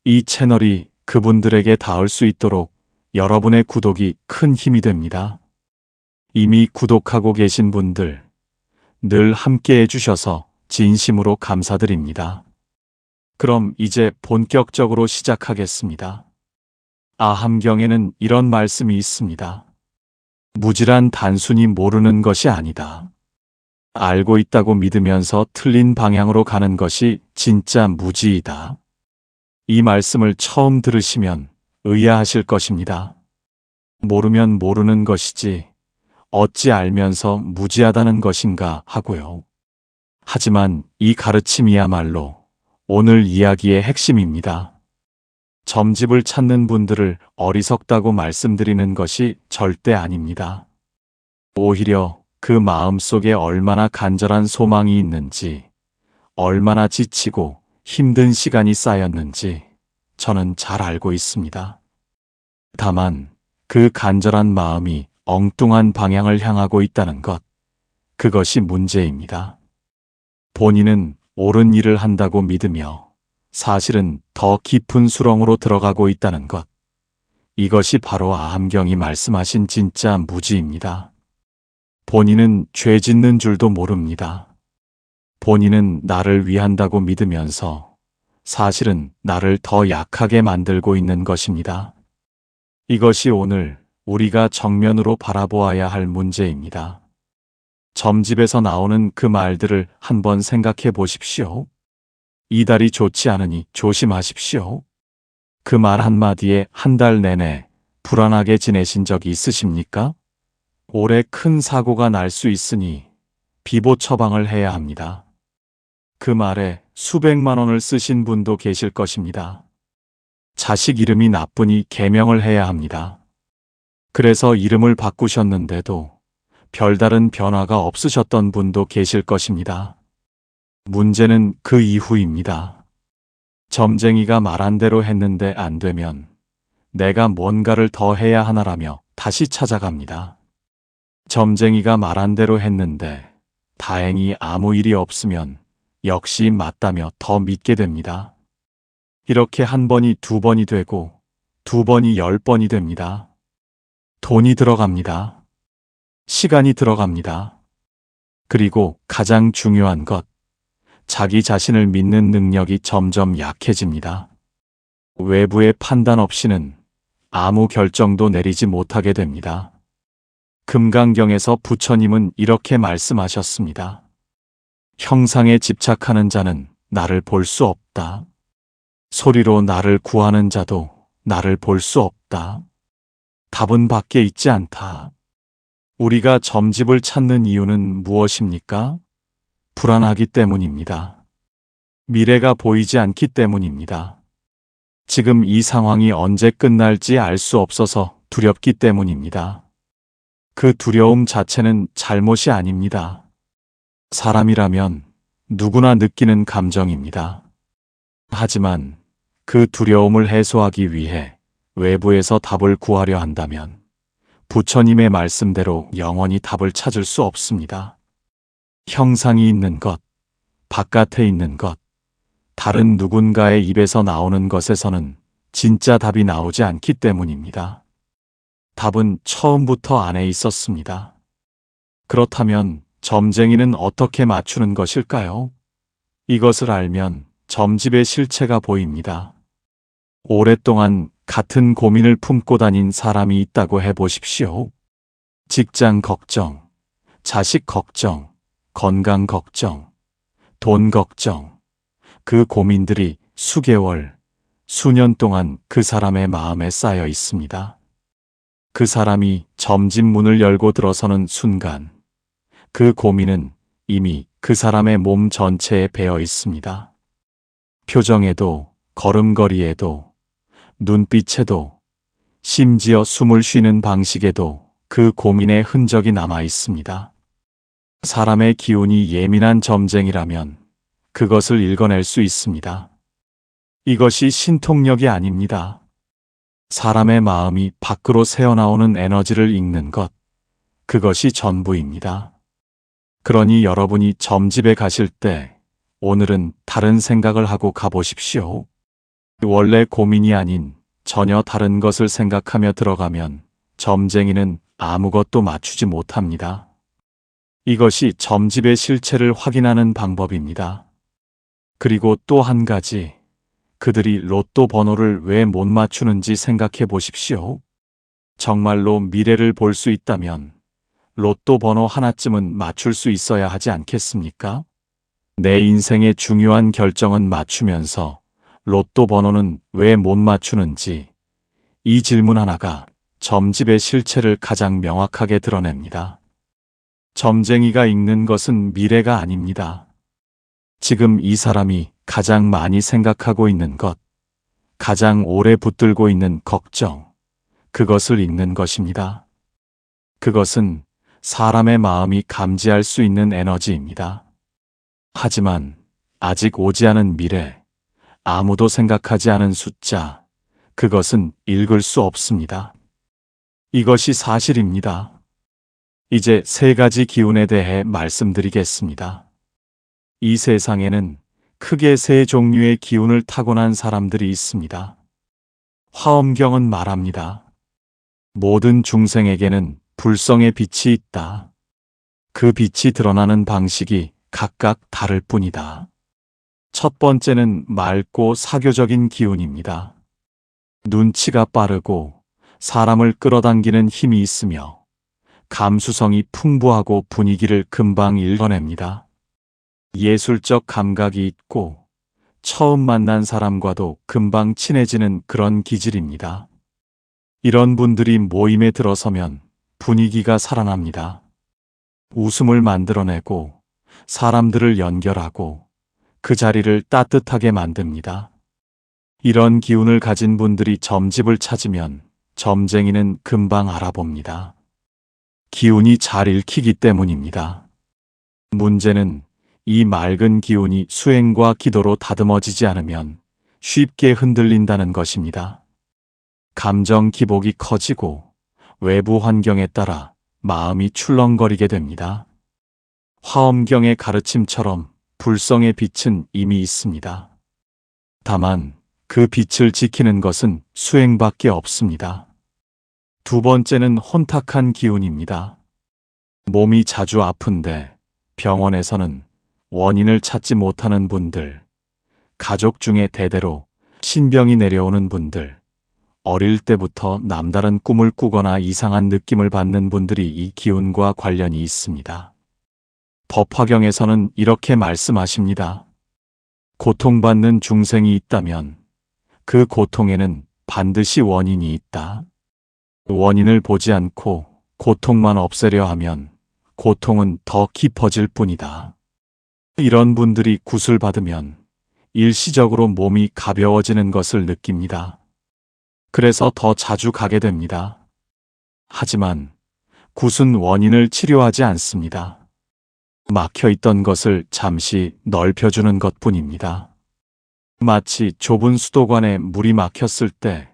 이 채널이 그분들에게 닿을 수 있도록 여러분의 구독이 큰 힘이 됩니다. 이미 구독하고 계신 분들 늘 함께 해주셔서 진심으로 감사드립니다. 그럼 이제 본격적으로 시작하겠습니다. 아함경에는 이런 말씀이 있습니다. 무지란 단순히 모르는 것이 아니다. 알고 있다고 믿으면서 틀린 방향으로 가는 것이 진짜 무지이다. 이 말씀을 처음 들으시면 의아하실 것입니다. 모르면 모르는 것이지 어찌 알면서 무지하다는 것인가 하고요. 하지만 이 가르침이야말로 오늘 이야기의 핵심입니다. 점집을 찾는 분들을 어리석다고 말씀드리는 것이 절대 아닙니다. 오히려 그 마음 속에 얼마나 간절한 소망이 있는지, 얼마나 지치고 힘든 시간이 쌓였는지 저는 잘 알고 있습니다. 다만 그 간절한 마음이 엉뚱한 방향을 향하고 있다는 것, 그것이 문제입니다. 본인은 옳은 일을 한다고 믿으며 사실은 더 깊은 수렁으로 들어가고 있다는 것, 이것이 바로 아함경이 말씀하신 진짜 무지입니다. 본인은 죄 짓는 줄도 모릅니다. 본인은 나를 위한다고 믿으면서 사실은 나를 더 약하게 만들고 있는 것입니다. 이것이 오늘 우리가 정면으로 바라보아야 할 문제입니다. 점집에서 나오는 그 말들을 한번 생각해 보십시오. 이달이 좋지 않으니 조심하십시오. 그 말 한마디에 한 달 내내 불안하게 지내신 적이 있으십니까? 올해 큰 사고가 날 수 있으니 비보 처방을 해야 합니다. 그 말에 수백만 원을 쓰신 분도 계실 것입니다. 자식 이름이 나쁘니 개명을 해야 합니다. 그래서 이름을 바꾸셨는데도 별다른 변화가 없으셨던 분도 계실 것입니다. 문제는 그 이후입니다. 점쟁이가 말한 대로 했는데 안 되면 내가 뭔가를 더 해야 하나라며 다시 찾아갑니다. 점쟁이가 말한 대로 했는데 다행히 아무 일이 없으면 역시 맞다며 더 믿게 됩니다. 이렇게 한 번이 두 번이 되고 두 번이 10번이 됩니다. 돈이 들어갑니다. 시간이 들어갑니다. 그리고 가장 중요한 것, 자기 자신을 믿는 능력이 점점 약해집니다. 외부의 판단 없이는 아무 결정도 내리지 못하게 됩니다. 금강경에서 부처님은 이렇게 말씀하셨습니다. 형상에 집착하는 자는 나를 볼 수 없다. 소리로 나를 구하는 자도 나를 볼 수 없다. 답은 밖에 있지 않다. 우리가 점집을 찾는 이유는 무엇입니까? 불안하기 때문입니다. 미래가 보이지 않기 때문입니다. 지금 이 상황이 언제 끝날지 알 수 없어서 두렵기 때문입니다. 그 두려움 자체는 잘못이 아닙니다. 사람이라면 누구나 느끼는 감정입니다. 하지만 그 두려움을 해소하기 위해 외부에서 답을 구하려 한다면 부처님의 말씀대로 영원히 답을 찾을 수 없습니다. 형상이 있는 것, 바깥에 있는 것, 다른 누군가의 입에서 나오는 것에서는 진짜 답이 나오지 않기 때문입니다. 답은 처음부터 안에 있었습니다. 그렇다면 점쟁이는 어떻게 맞추는 것일까요? 이것을 알면 점집의 실체가 보입니다. 오랫동안 같은 고민을 품고 다닌 사람이 있다고 해보십시오. 직장 걱정, 자식 걱정, 건강 걱정, 돈 걱정. 그 고민들이 수개월, 수년 동안 그 사람의 마음에 쌓여 있습니다. 그 사람이 점집 문을 열고 들어서는 순간 그 고민은 이미 그 사람의 몸 전체에 배어 있습니다. 표정에도, 걸음걸이에도, 눈빛에도, 심지어 숨을 쉬는 방식에도 그 고민의 흔적이 남아 있습니다. 사람의 기운이 예민한 점쟁이라면 그것을 읽어낼 수 있습니다. 이것이 신통력이 아닙니다. 사람의 마음이 밖으로 새어나오는 에너지를 읽는 것, 그것이 전부입니다. 그러니 여러분이 점집에 가실 때 오늘은 다른 생각을 하고 가보십시오. 원래 고민이 아닌 전혀 다른 것을 생각하며 들어가면 점쟁이는 아무것도 맞추지 못합니다. 이것이 점집의 실체를 확인하는 방법입니다. 그리고 또 한 가지, 그들이 로또 번호를 왜 못 맞추는지 생각해 보십시오. 정말로 미래를 볼 수 있다면 로또 번호 하나쯤은 맞출 수 있어야 하지 않겠습니까? 내 인생의 중요한 결정은 맞추면서 로또 번호는 왜 못 맞추는지, 이 질문 하나가 점집의 실체를 가장 명확하게 드러냅니다. 점쟁이가 읽는 것은 미래가 아닙니다. 지금 이 사람이 가장 많이 생각하고 있는 것, 가장 오래 붙들고 있는 걱정, 그것을 읽는 것입니다. 그것은 사람의 마음이 감지할 수 있는 에너지입니다. 하지만 아직 오지 않은 미래, 아무도 생각하지 않은 숫자, 그것은 읽을 수 없습니다. 이것이 사실입니다. 이제 세 가지 기운에 대해 말씀드리겠습니다. 이 세상에는 크게 세 종류의 기운을 타고난 사람들이 있습니다. 화엄경은 말합니다. 모든 중생에게는 불성의 빛이 있다. 그 빛이 드러나는 방식이 각각 다를 뿐이다. 첫 번째는 맑고 사교적인 기운입니다. 눈치가 빠르고 사람을 끌어당기는 힘이 있으며 감수성이 풍부하고 분위기를 금방 읽어냅니다. 예술적 감각이 있고 처음 만난 사람과도 금방 친해지는 그런 기질입니다. 이런 분들이 모임에 들어서면 분위기가 살아납니다. 웃음을 만들어내고 사람들을 연결하고 그 자리를 따뜻하게 만듭니다. 이런 기운을 가진 분들이 점집을 찾으면 점쟁이는 금방 알아봅니다. 기운이 잘 읽히기 때문입니다. 문제는 이 맑은 기운이 수행과 기도로 다듬어지지 않으면 쉽게 흔들린다는 것입니다. 감정 기복이 커지고 외부 환경에 따라 마음이 출렁거리게 됩니다. 화엄경의 가르침처럼 불성의 빛은 이미 있습니다. 다만 그 빛을 지키는 것은 수행밖에 없습니다. 두 번째는 혼탁한 기운입니다. 몸이 자주 아픈데 병원에서는 원인을 찾지 못하는 분들, 가족 중에 대대로 신병이 내려오는 분들, 어릴 때부터 남다른 꿈을 꾸거나 이상한 느낌을 받는 분들이 이 기운과 관련이 있습니다. 법화경에서는 이렇게 말씀하십니다. 고통받는 중생이 있다면 그 고통에는 반드시 원인이 있다. 원인을 보지 않고 고통만 없애려 하면 고통은 더 깊어질 뿐이다. 이런 분들이 굿을 받으면 일시적으로 몸이 가벼워지는 것을 느낍니다. 그래서 더 자주 가게 됩니다. 하지만 굿은 원인을 치료하지 않습니다. 막혀있던 것을 잠시 넓혀주는 것뿐입니다. 마치 좁은 수도관에 물이 막혔을 때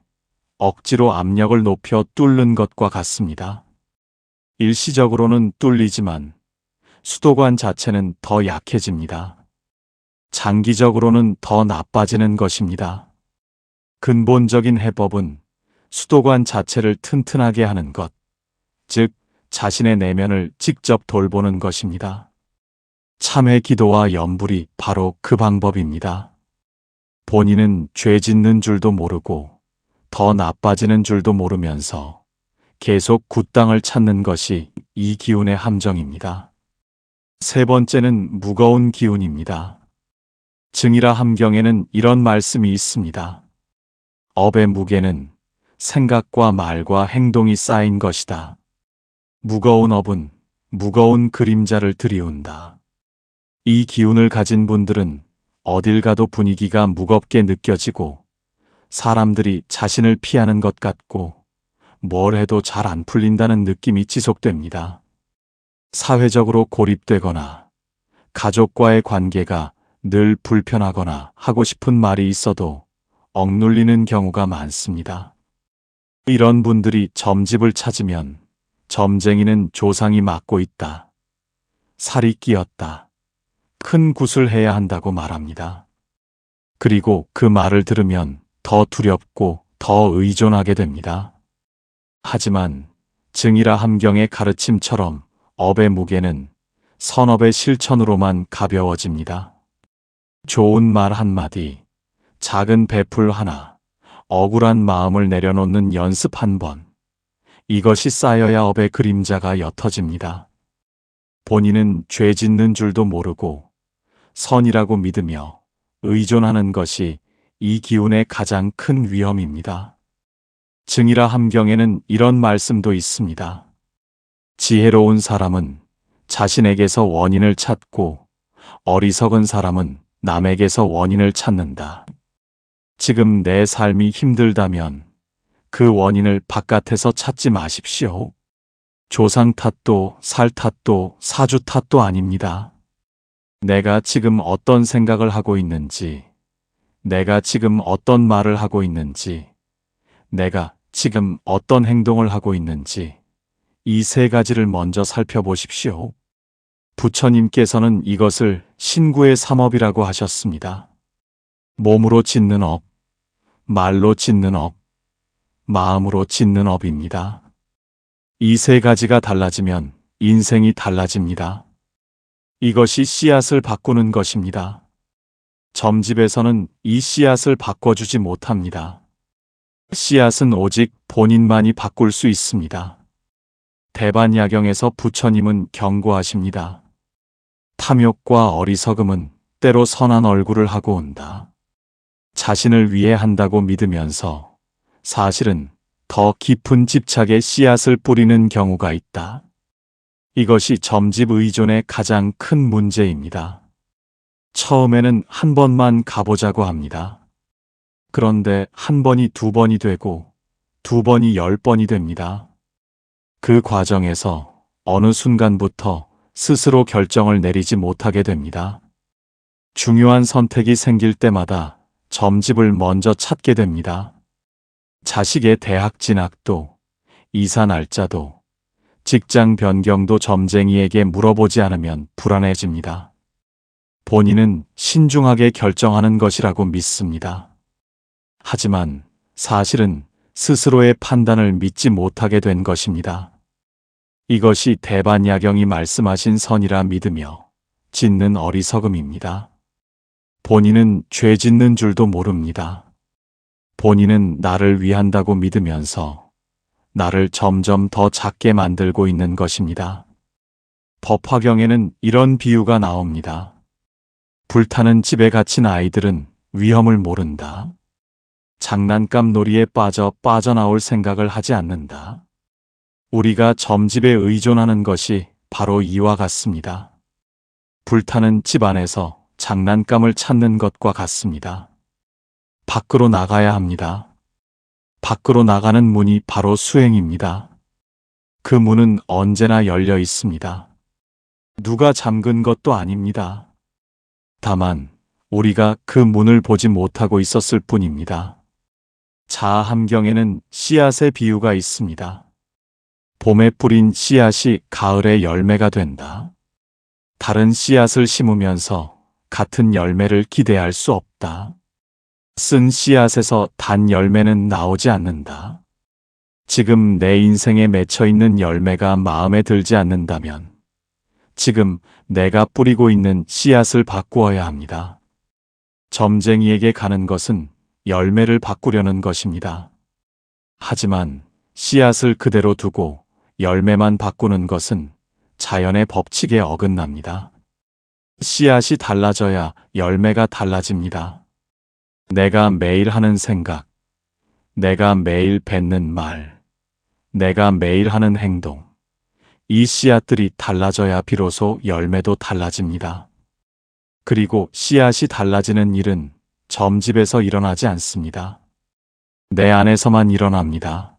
억지로 압력을 높여 뚫는 것과 같습니다. 일시적으로는 뚫리지만 수도관 자체는 더 약해집니다. 장기적으로는 더 나빠지는 것입니다. 근본적인 해법은 수도관 자체를 튼튼하게 하는 것, 즉 자신의 내면을 직접 돌보는 것입니다. 참회 기도와 염불이 바로 그 방법입니다. 본인은 죄 짓는 줄도 모르고 더 나빠지는 줄도 모르면서 계속 굿땅을 찾는 것이 이 기운의 함정입니다. 세 번째는 무거운 기운입니다. 증이라 함경에는 이런 말씀이 있습니다. 업의 무게는 생각과 말과 행동이 쌓인 것이다. 무거운 업은 무거운 그림자를 들이운다. 이 기운을 가진 분들은 어딜 가도 분위기가 무겁게 느껴지고 사람들이 자신을 피하는 것 같고 뭘 해도 잘 안 풀린다는 느낌이 지속됩니다. 사회적으로 고립되거나 가족과의 관계가 늘 불편하거나 하고 싶은 말이 있어도 억눌리는 경우가 많습니다. 이런 분들이 점집을 찾으면 점쟁이는 조상이 맡고 있다. 살이 끼었다. 큰 굿을 해야 한다고 말합니다. 그리고 그 말을 들으면 더 두렵고 더 의존하게 됩니다. 하지만 증이라 함경의 가르침처럼 업의 무게는 선업의 실천으로만 가벼워집니다. 좋은 말 한마디, 작은 베풀 하나, 억울한 마음을 내려놓는 연습 한 번, 이것이 쌓여야 업의 그림자가 옅어집니다. 본인은 죄 짓는 줄도 모르고 선이라고 믿으며 의존하는 것이 이 기운의 가장 큰 위험입니다. 증이라 함경에는 이런 말씀도 있습니다. 지혜로운 사람은 자신에게서 원인을 찾고 어리석은 사람은 남에게서 원인을 찾는다. 지금 내 삶이 힘들다면 그 원인을 바깥에서 찾지 마십시오. 조상 탓도 살 탓도 사주 탓도 아닙니다. 내가 지금 어떤 생각을 하고 있는지, 내가 지금 어떤 말을 하고 있는지, 내가 지금 어떤 행동을 하고 있는지 이 세 가지를 먼저 살펴보십시오. 부처님께서는 이것을 신구의 삼업이라고 하셨습니다. 몸으로 짓는 업, 말로 짓는 업, 마음으로 짓는 업입니다. 이 세 가지가 달라지면 인생이 달라집니다. 이것이 씨앗을 바꾸는 것입니다. 점집에서는 이 씨앗을 바꿔주지 못합니다. 씨앗은 오직 본인만이 바꿀 수 있습니다. 대반야경에서 부처님은 경고하십니다. 탐욕과 어리석음은 때로 선한 얼굴을 하고 온다. 자신을 위해 한다고 믿으면서 사실은 더 깊은 집착의 씨앗을 뿌리는 경우가 있다. 이것이 점집 의존의 가장 큰 문제입니다. 처음에는 한 번만 가보자고 합니다. 그런데 한 번이 두 번이 되고 두 번이 10번이 됩니다. 그 과정에서 어느 순간부터 스스로 결정을 내리지 못하게 됩니다. 중요한 선택이 생길 때마다 점집을 먼저 찾게 됩니다. 자식의 대학 진학도, 이사 날짜도, 직장 변경도 점쟁이에게 물어보지 않으면 불안해집니다. 본인은 신중하게 결정하는 것이라고 믿습니다. 하지만 사실은 스스로의 판단을 믿지 못하게 된 것입니다. 이것이 대반야경이 말씀하신 선이라 믿으며 짓는 어리석음입니다. 본인은 죄 짓는 줄도 모릅니다. 본인은 나를 위한다고 믿으면서 나를 점점 더 작게 만들고 있는 것입니다. 법화경에는 이런 비유가 나옵니다. 불타는 집에 갇힌 아이들은 위험을 모른다. 장난감 놀이에 빠져나올 생각을 하지 않는다. 우리가 점집에 의존하는 것이 바로 이와 같습니다. 불타는 집 안에서 장난감을 찾는 것과 같습니다. 밖으로 나가야 합니다. 밖으로 나가는 문이 바로 수행입니다. 그 문은 언제나 열려 있습니다. 누가 잠근 것도 아닙니다. 다만 우리가 그 문을 보지 못하고 있었을 뿐입니다. 자아함경에는 씨앗의 비유가 있습니다. 봄에 뿌린 씨앗이 가을에 열매가 된다. 다른 씨앗을 심으면서 같은 열매를 기대할 수 없다. 쓴 씨앗에서 단 열매는 나오지 않는다. 지금 내 인생에 맺혀 있는 열매가 마음에 들지 않는다면 지금 내가 뿌리고 있는 씨앗을 바꾸어야 합니다. 점쟁이에게 가는 것은 열매를 바꾸려는 것입니다. 하지만 씨앗을 그대로 두고 열매만 바꾸는 것은 자연의 법칙에 어긋납니다. 씨앗이 달라져야 열매가 달라집니다. 내가 매일 하는 생각, 내가 매일 뱉는 말, 내가 매일 하는 행동, 이 씨앗들이 달라져야 비로소 열매도 달라집니다. 그리고 씨앗이 달라지는 일은 점집에서 일어나지 않습니다. 내 안에서만 일어납니다.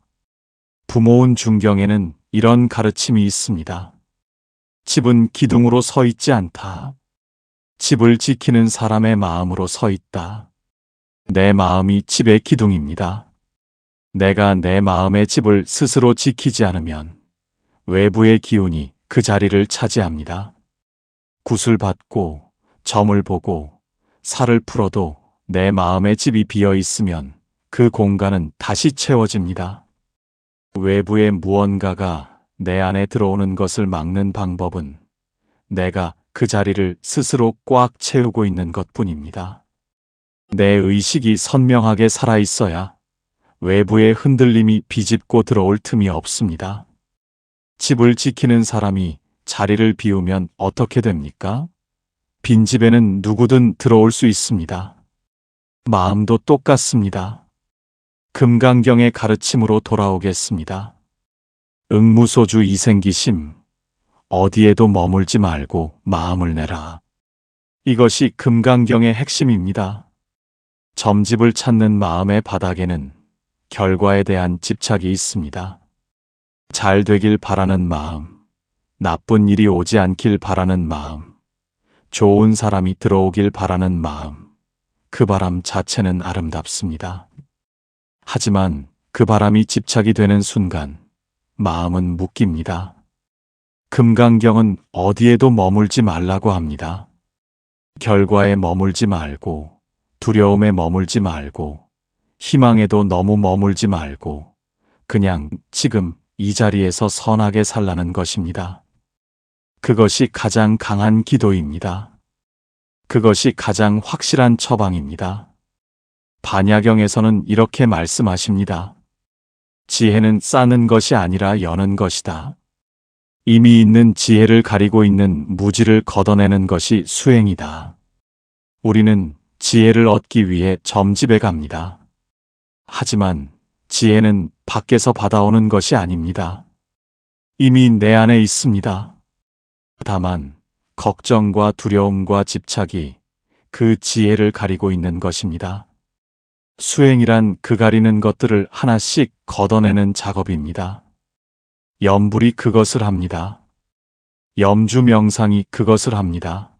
부모운 중경에는 이런 가르침이 있습니다. 집은 기둥으로 서 있지 않다. 집을 지키는 사람의 마음으로 서 있다. 내 마음이 집의 기둥입니다. 내가 내 마음의 집을 스스로 지키지 않으면 외부의 기운이 그 자리를 차지합니다. 굿을 받고 점을 보고 살을 풀어도 내 마음의 집이 비어 있으면 그 공간은 다시 채워집니다. 외부의 무언가가 내 안에 들어오는 것을 막는 방법은 내가 그 자리를 스스로 꽉 채우고 있는 것뿐입니다. 내 의식이 선명하게 살아있어야 외부의 흔들림이 비집고 들어올 틈이 없습니다. 집을 지키는 사람이 자리를 비우면 어떻게 됩니까? 빈 집에는 누구든 들어올 수 있습니다. 마음도 똑같습니다. 금강경의 가르침으로 돌아오겠습니다. 응무소주 이생기심, 어디에도 머물지 말고 마음을 내라. 이것이 금강경의 핵심입니다. 점집을 찾는 마음의 바닥에는 결과에 대한 집착이 있습니다. 잘 되길 바라는 마음, 나쁜 일이 오지 않길 바라는 마음, 좋은 사람이 들어오길 바라는 마음, 그 바람 자체는 아름답습니다. 하지만 그 바람이 집착이 되는 순간 마음은 묶입니다. 금강경은 어디에도 머물지 말라고 합니다. 결과에 머물지 말고, 두려움에 머물지 말고, 희망에도 너무 머물지 말고, 그냥 지금 이 자리에서 선하게 살라는 것입니다. 그것이 가장 강한 기도입니다. 그것이 가장 확실한 처방입니다. 반야경에서는 이렇게 말씀하십니다. 지혜는 쌓는 것이 아니라 여는 것이다. 이미 있는 지혜를 가리고 있는 무지를 걷어내는 것이 수행이다. 우리는 지혜를 얻기 위해 점집에 갑니다. 하지만 지혜는 밖에서 받아오는 것이 아닙니다. 이미 내 안에 있습니다. 다만 걱정과 두려움과 집착이 그 지혜를 가리고 있는 것입니다. 수행이란 그 가리는 것들을 하나씩 걷어내는 작업입니다. 염불이 그것을 합니다. 염주 명상이 그것을 합니다.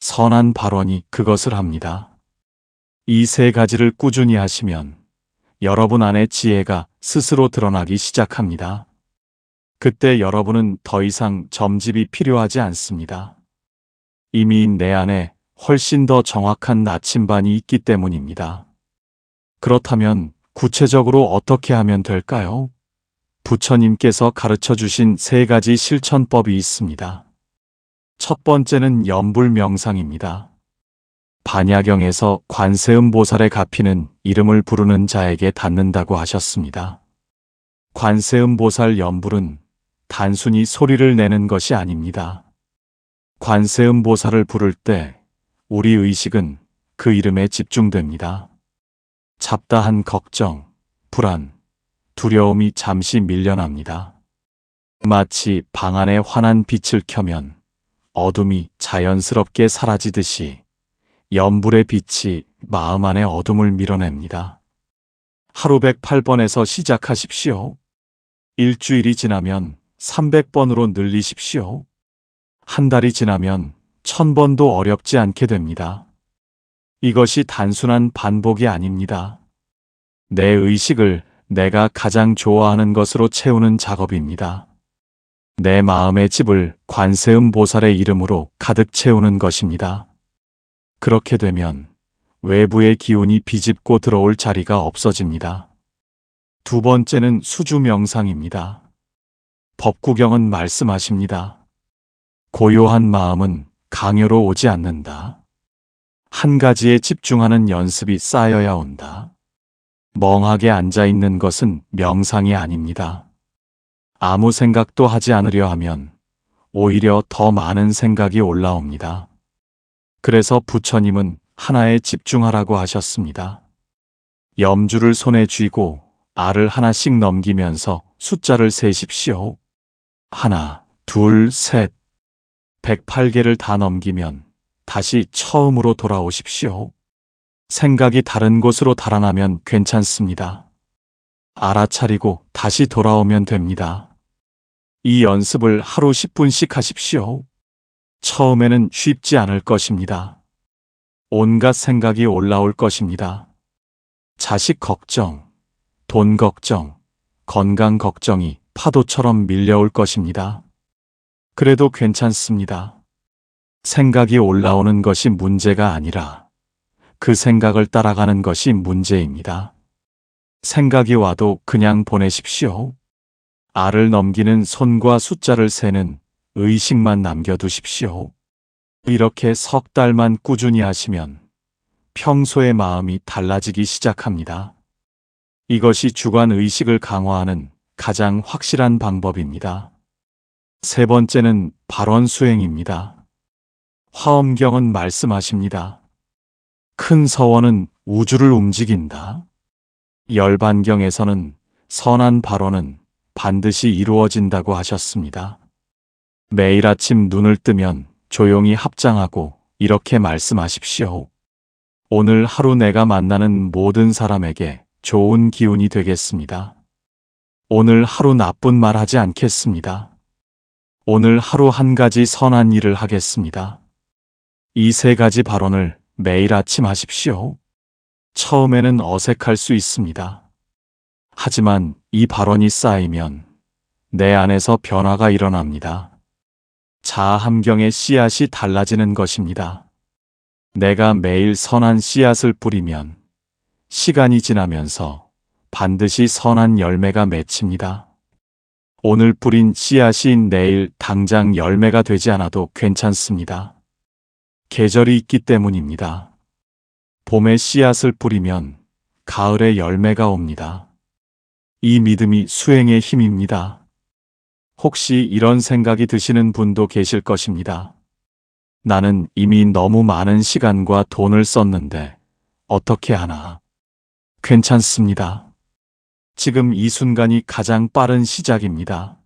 선한 발언이 그것을 합니다. 이 세 가지를 꾸준히 하시면 여러분 안의 지혜가 스스로 드러나기 시작합니다. 그때 여러분은 더 이상 점집이 필요하지 않습니다. 이미 내 안에 훨씬 더 정확한 나침반이 있기 때문입니다. 그렇다면 구체적으로 어떻게 하면 될까요? 부처님께서 가르쳐 주신 세 가지 실천법이 있습니다. 첫 번째는 염불 명상입니다. 반야경에서 관세음보살의 가피는 이름을 부르는 자에게 닿는다고 하셨습니다. 관세음보살 염불은 단순히 소리를 내는 것이 아닙니다. 관세음보살을 부를 때 우리 의식은 그 이름에 집중됩니다. 잡다한 걱정, 불안, 두려움이 잠시 밀려납니다. 마치 방 안에 환한 빛을 켜면 어둠이 자연스럽게 사라지듯이 염불의 빛이 마음 안의 어둠을 밀어냅니다. 하루 108번에서 시작하십시오. 일주일이 지나면 300번으로 늘리십시오. 한 달이 지나면 1000번도 어렵지 않게 됩니다. 이것이 단순한 반복이 아닙니다. 내 의식을 내가 가장 좋아하는 것으로 채우는 작업입니다. 내 마음의 집을 관세음보살의 이름으로 가득 채우는 것입니다. 그렇게 되면 외부의 기운이 비집고 들어올 자리가 없어집니다. 두 번째는 수주 명상입니다. 법구경은 말씀하십니다. 고요한 마음은 강요로 오지 않는다. 한 가지에 집중하는 연습이 쌓여야 온다. 멍하게 앉아 있는 것은 명상이 아닙니다. 아무 생각도 하지 않으려 하면 오히려 더 많은 생각이 올라옵니다. 그래서 부처님은 하나에 집중하라고 하셨습니다. 염주를 손에 쥐고 알을 하나씩 넘기면서 숫자를 세십시오. 하나, 둘, 셋. 108개를 다 넘기면 다시 처음으로 돌아오십시오. 생각이 다른 곳으로 달아나면 괜찮습니다. 알아차리고 다시 돌아오면 됩니다. 이 연습을 하루 10분씩 하십시오. 처음에는 쉽지 않을 것입니다. 온갖 생각이 올라올 것입니다. 자식 걱정, 돈 걱정, 건강 걱정이 파도처럼 밀려올 것입니다. 그래도 괜찮습니다. 생각이 올라오는 것이 문제가 아니라 그 생각을 따라가는 것이 문제입니다. 생각이 와도 그냥 보내십시오. 알을 넘기는 손과 숫자를 세는 의식만 남겨두십시오. 이렇게 석 달만 꾸준히 하시면 평소의 마음이 달라지기 시작합니다. 이것이 주관 의식을 강화하는 가장 확실한 방법입니다. 세 번째는 발원 수행입니다. 화엄경은 말씀하십니다. 큰 서원은 우주를 움직인다. 열반경에서는 선한 발원은 반드시 이루어진다고 하셨습니다. 매일 아침 눈을 뜨면 조용히 합장하고 이렇게 말씀하십시오. 오늘 하루 내가 만나는 모든 사람에게 좋은 기운이 되겠습니다. 오늘 하루 나쁜 말 하지 않겠습니다. 오늘 하루 한 가지 선한 일을 하겠습니다. 이 세 가지 발언을 매일 아침 하십시오. 처음에는 어색할 수 있습니다. 하지만 이 발언이 쌓이면 내 안에서 변화가 일어납니다. 자아 함경의 씨앗이 달라지는 것입니다. 내가 매일 선한 씨앗을 뿌리면 시간이 지나면서 반드시 선한 열매가 맺힙니다. 오늘 뿌린 씨앗이 내일 당장 열매가 되지 않아도 괜찮습니다. 계절이 있기 때문입니다. 봄에 씨앗을 뿌리면 가을에 열매가 옵니다. 이 믿음이 수행의 힘입니다. 혹시 이런 생각이 드시는 분도 계실 것입니다. 나는 이미 너무 많은 시간과 돈을 썼는데 어떻게 하나? 괜찮습니다. 지금 이 순간이 가장 빠른 시작입니다.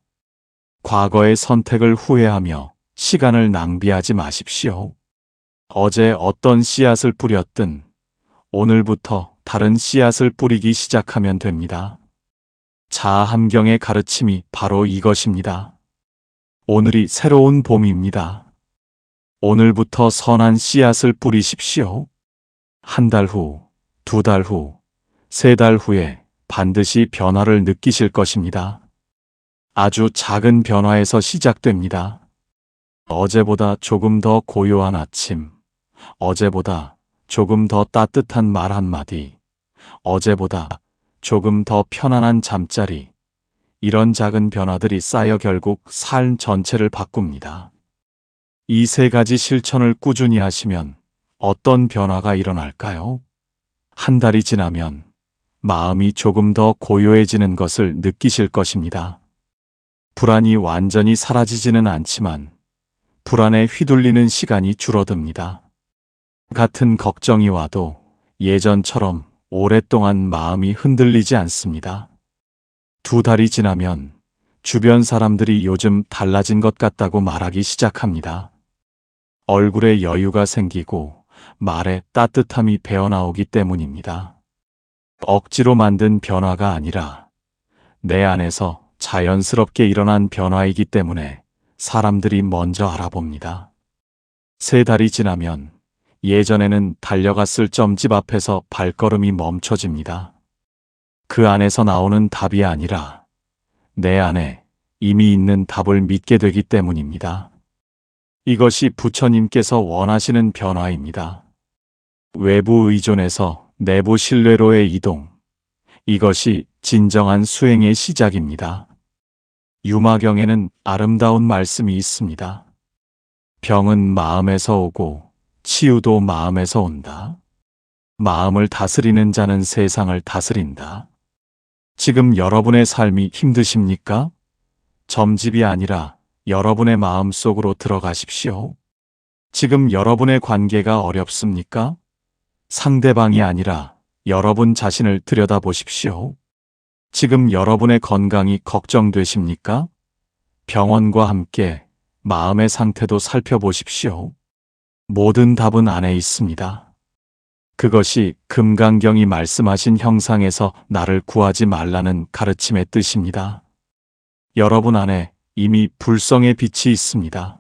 과거의 선택을 후회하며 시간을 낭비하지 마십시오. 어제 어떤 씨앗을 뿌렸든 오늘부터 다른 씨앗을 뿌리기 시작하면 됩니다. 자아 함경의 가르침이 바로 이것입니다. 오늘이 새로운 봄입니다. 오늘부터 선한 씨앗을 뿌리십시오. 한 달 후, 두 달 후, 세 달 후에 반드시 변화를 느끼실 것입니다. 아주 작은 변화에서 시작됩니다. 어제보다 조금 더 고요한 아침, 어제보다 조금 더 따뜻한 말 한마디, 어제보다 조금 더 편안한 잠자리, 이런 작은 변화들이 쌓여 결국 삶 전체를 바꿉니다. 이 세 가지 실천을 꾸준히 하시면 어떤 변화가 일어날까요? 한 달이 지나면 마음이 조금 더 고요해지는 것을 느끼실 것입니다. 불안이 완전히 사라지지는 않지만 불안에 휘둘리는 시간이 줄어듭니다. 같은 걱정이 와도 예전처럼 오랫동안 마음이 흔들리지 않습니다. 두 달이 지나면 주변 사람들이 요즘 달라진 것 같다고 말하기 시작합니다. 얼굴에 여유가 생기고 말에 따뜻함이 배어나오기 때문입니다. 억지로 만든 변화가 아니라 내 안에서 자연스럽게 일어난 변화이기 때문에 사람들이 먼저 알아봅니다. 세 달이 지나면 예전에는 달려갔을 점집 앞에서 발걸음이 멈춰집니다. 그 안에서 나오는 답이 아니라 내 안에 이미 있는 답을 믿게 되기 때문입니다. 이것이 부처님께서 원하시는 변화입니다. 외부 의존에서 내부 신뢰로의 이동. 이것이 진정한 수행의 시작입니다. 유마경에는 아름다운 말씀이 있습니다. 병은 마음에서 오고 치유도 마음에서 온다. 마음을 다스리는 자는 세상을 다스린다. 지금 여러분의 삶이 힘드십니까? 점집이 아니라 여러분의 마음 속으로 들어가십시오. 지금 여러분의 관계가 어렵습니까? 상대방이 아니라 여러분 자신을 들여다보십시오. 지금 여러분의 건강이 걱정되십니까? 병원과 함께 마음의 상태도 살펴보십시오. 모든 답은 안에 있습니다. 그것이 금강경이 말씀하신 형상에서 나를 구하지 말라는 가르침의 뜻입니다. 여러분 안에 이미 불성의 빛이 있습니다.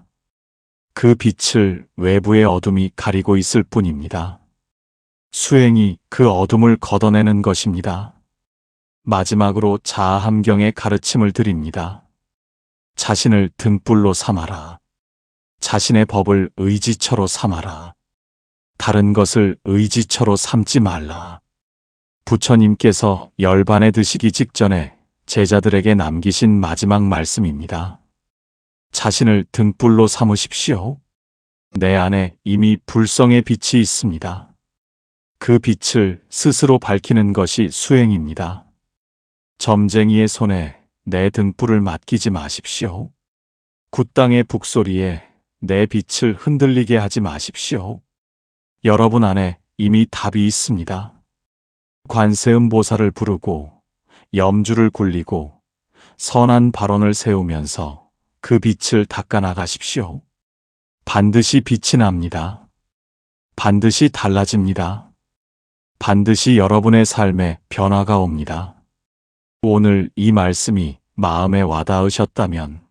그 빛을 외부의 어둠이 가리고 있을 뿐입니다. 수행이 그 어둠을 걷어내는 것입니다. 마지막으로 자아함경의 가르침을 드립니다. 자신을 등불로 삼아라. 자신의 법을 의지처로 삼아라. 다른 것을 의지처로 삼지 말라. 부처님께서 열반에 드시기 직전에 제자들에게 남기신 마지막 말씀입니다. 자신을 등불로 삼으십시오. 내 안에 이미 불성의 빛이 있습니다. 그 빛을 스스로 밝히는 것이 수행입니다. 점쟁이의 손에 내 등불을 맡기지 마십시오. 굿당의 북소리에 내 빛을 흔들리게 하지 마십시오. 여러분 안에 이미 답이 있습니다. 관세음보살을 부르고 염주를 굴리고 선한 발언을 세우면서 그 빛을 닦아나가십시오. 반드시 빛이 납니다. 반드시 달라집니다. 반드시 여러분의 삶에 변화가 옵니다. 오늘 이 말씀이 마음에 와닿으셨다면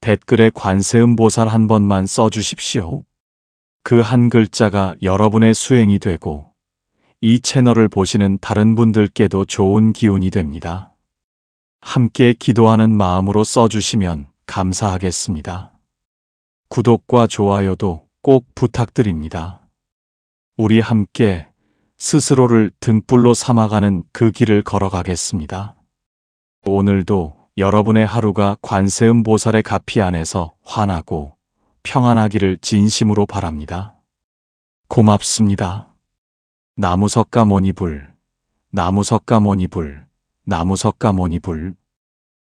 댓글에 관세음보살 한 번만 써주십시오. 그 한 글자가 여러분의 수행이 되고 이 채널을 보시는 다른 분들께도 좋은 기운이 됩니다. 함께 기도하는 마음으로 써주시면 감사하겠습니다. 구독과 좋아요도 꼭 부탁드립니다. 우리 함께 스스로를 등불로 삼아가는 그 길을 걸어가겠습니다. 오늘도 여러분의 하루가 관세음보살의 가피 안에서 환하고 평안하기를 진심으로 바랍니다. 고맙습니다. 나무석가모니불, 나무석가모니불, 나무석가모니불.